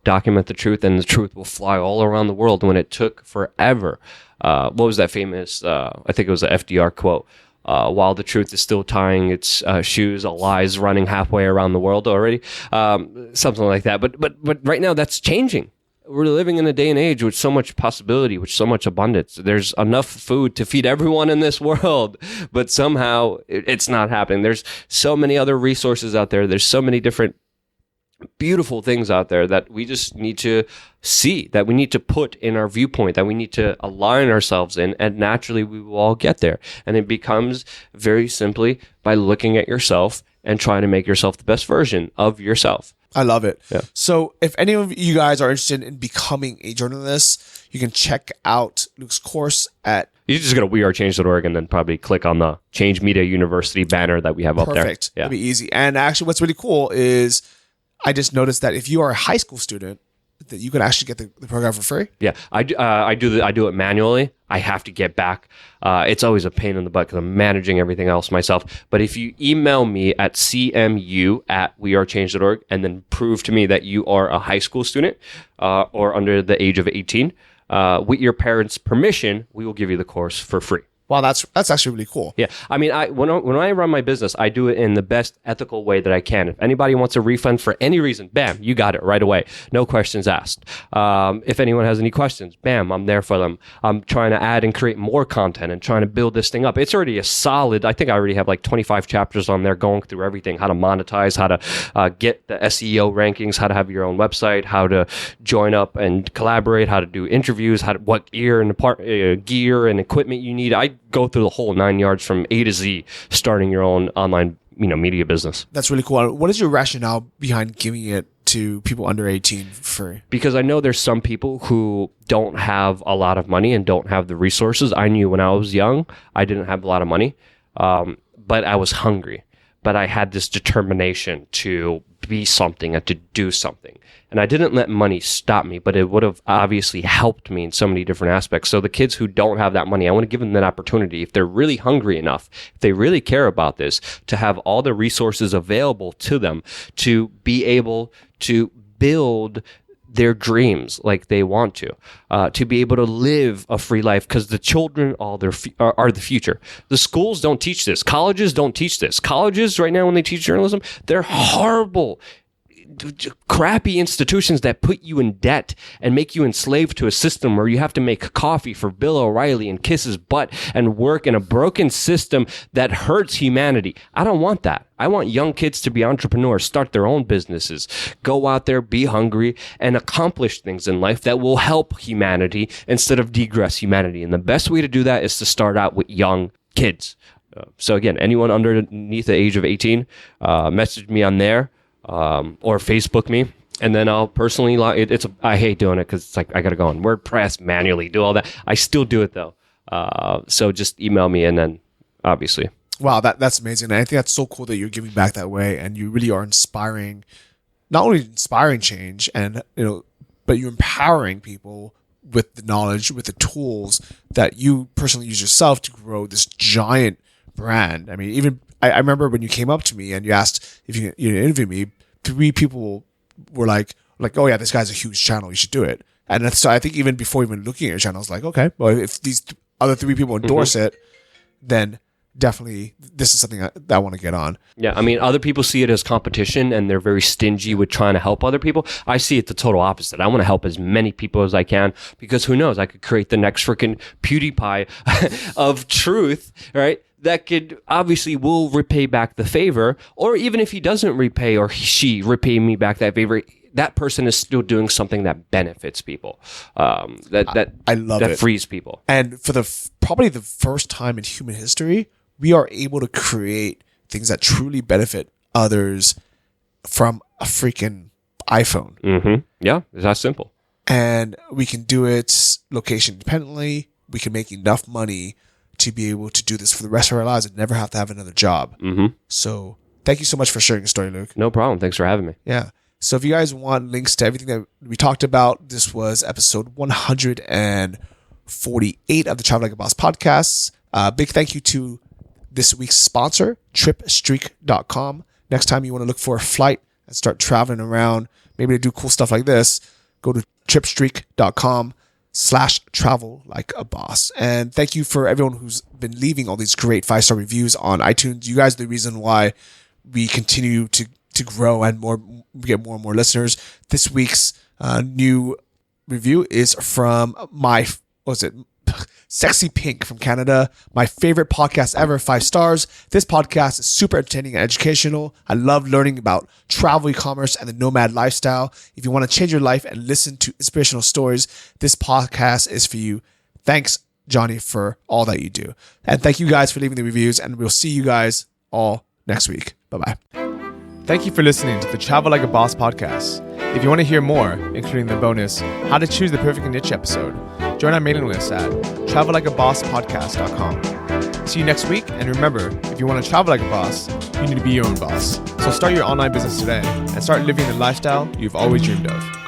Speaker 3: document the truth, and the truth will fly all around the world when it took forever. What was that famous, I think it was a FDR quote, while the truth is still tying its shoes, a lie's running halfway around the world already. Something like that. But right now that's changing. We're living in a day and age with so much possibility, with so much abundance. There's enough food to feed everyone in this world, but somehow it's not happening. There's so many other resources out there. There's so many different beautiful things out there that we just need to see, that we need to put in our viewpoint, that we need to align ourselves in, and naturally we will all get there. And it becomes very simply by looking at yourself and trying to make yourself the best version of yourself.
Speaker 1: I love it.
Speaker 3: Yeah.
Speaker 1: So if any of you guys are interested in becoming a journalist, you can check out Luke's course at
Speaker 3: You just go to wearechange.org and then probably click on the Change Media University banner that we have up there.
Speaker 1: Perfect. It'll be easy. And actually what's really cool is I just noticed that if you are a high school student, that you can actually get the program for free.
Speaker 3: Yeah, I do it manually. I have to get back. It's always a pain in the butt because I'm managing everything else myself. But if you email me at cmu@wearechange.org and then prove to me that you are a high school student or under the age of 18, with your parents' permission, we will give you the course for free.
Speaker 1: Wow, that's actually really cool.
Speaker 3: Yeah, I mean, when I run my business, I do it in the best ethical way that I can. If anybody wants a refund for any reason, bam, you got it right away. No questions asked. If anyone has any questions, bam, I'm there for them. I'm trying to add and create more content and trying to build this thing up. It's already a solid, I think I already have like 25 chapters on there going through everything, how to monetize, how to get the SEO rankings, how to have your own website, how to join up and collaborate, how to do interviews, what gear and equipment you need. I go through the whole 9 yards from A to Z, starting your own online, media business.
Speaker 1: That's really cool. What is your rationale behind giving it to people under 18 for free?
Speaker 3: Because I know there's some people who don't have a lot of money and don't have the resources. I knew when I was young, I didn't have a lot of money, but I was hungry. But I had this determination to be something and to do something. And I didn't let money stop me, but it would have obviously helped me in so many different aspects. So the kids who don't have that money, I want to give them that opportunity. If they're really hungry enough, if they really care about this, to have all the resources available to them to be able to build their dreams like they want to be able to live a free life, because the children are the future. The schools don't teach this. Colleges don't teach this. Colleges right now, when they teach journalism, they're horrible, crappy institutions that put you in debt and make you enslaved to a system where you have to make coffee for Bill O'Reilly and kiss his butt and work in a broken system that hurts humanity. I don't want that. I want young kids to be entrepreneurs, start their own businesses, go out there, be hungry, and accomplish things in life that will help humanity instead of degress humanity. And the best way to do that is to start out with young kids. So again, anyone underneath the age of 18, message me on there. Or Facebook me, and then I'll personally I hate doing it because it's like I gotta go on WordPress, manually do all that. I still do it though. So just email me, and then obviously.
Speaker 1: Wow, that's amazing. And I think that's so cool that you're giving back that way, and you really are inspiring, not only inspiring change, and but you're empowering people with the knowledge, with the tools that you personally use yourself to grow this giant brand. I mean, even I remember when you came up to me and you asked if you interview me, 3 people were like, oh yeah, this guy's a huge channel, you should do it. And so I think even before even looking at your channel, I was like, okay, well, if these other 3 people endorse it, then definitely this is something that I want to get on.
Speaker 3: Yeah, I mean, other people see it as competition and they're very stingy with trying to help other people. I see it the total opposite. I want to help as many people as I can, because who knows, I could create the next freaking PewDiePie of truth, right? That could obviously will repay back the favor, or even if he doesn't repay or she repay me back that favor, that person is still doing something that benefits people. I love that frees people.
Speaker 1: And for probably the first time in human history, we are able to create things that truly benefit others from a freaking iPhone.
Speaker 3: Mm-hmm. Yeah, it's that simple.
Speaker 1: And we can do it location independently. We can make enough money to be able to do this for the rest of our lives and never have to have another job.
Speaker 3: Mm-hmm.
Speaker 1: So thank you so much for sharing your story, Luke.
Speaker 3: No problem. Thanks for having me.
Speaker 1: Yeah. So if you guys want links to everything that we talked about, this was episode 148 of the Travel Like a Boss podcast. Big thank you to this week's sponsor, tripstreak.com. Next time you want to look for a flight and start traveling around, maybe to do cool stuff like this, go to tripstreak.com/travel like a boss. And thank you for everyone who's been leaving all these great 5-star reviews on iTunes. You guys are the reason why we continue to grow and get more and more listeners. This week's new review is from Sexy Pink from Canada. My favorite podcast ever, 5 stars. This podcast is super entertaining and educational. I love learning about travel, e-commerce, and the nomad lifestyle. If you want to change your life and listen to inspirational stories, this podcast is for you. Thanks, Johnny, for all that you do. And thank you guys for leaving the reviews, and we'll see you guys all next week. Bye-bye. Thank you for listening to the Travel Like a Boss podcast. If you want to hear more, including the bonus How to Choose the Perfect Niche episode, join our mailing list at travellikeabosspodcast.com. See you next week, and remember, if you want to travel like a boss, you need to be your own boss. So start your online business today and start living the lifestyle you've always dreamed of.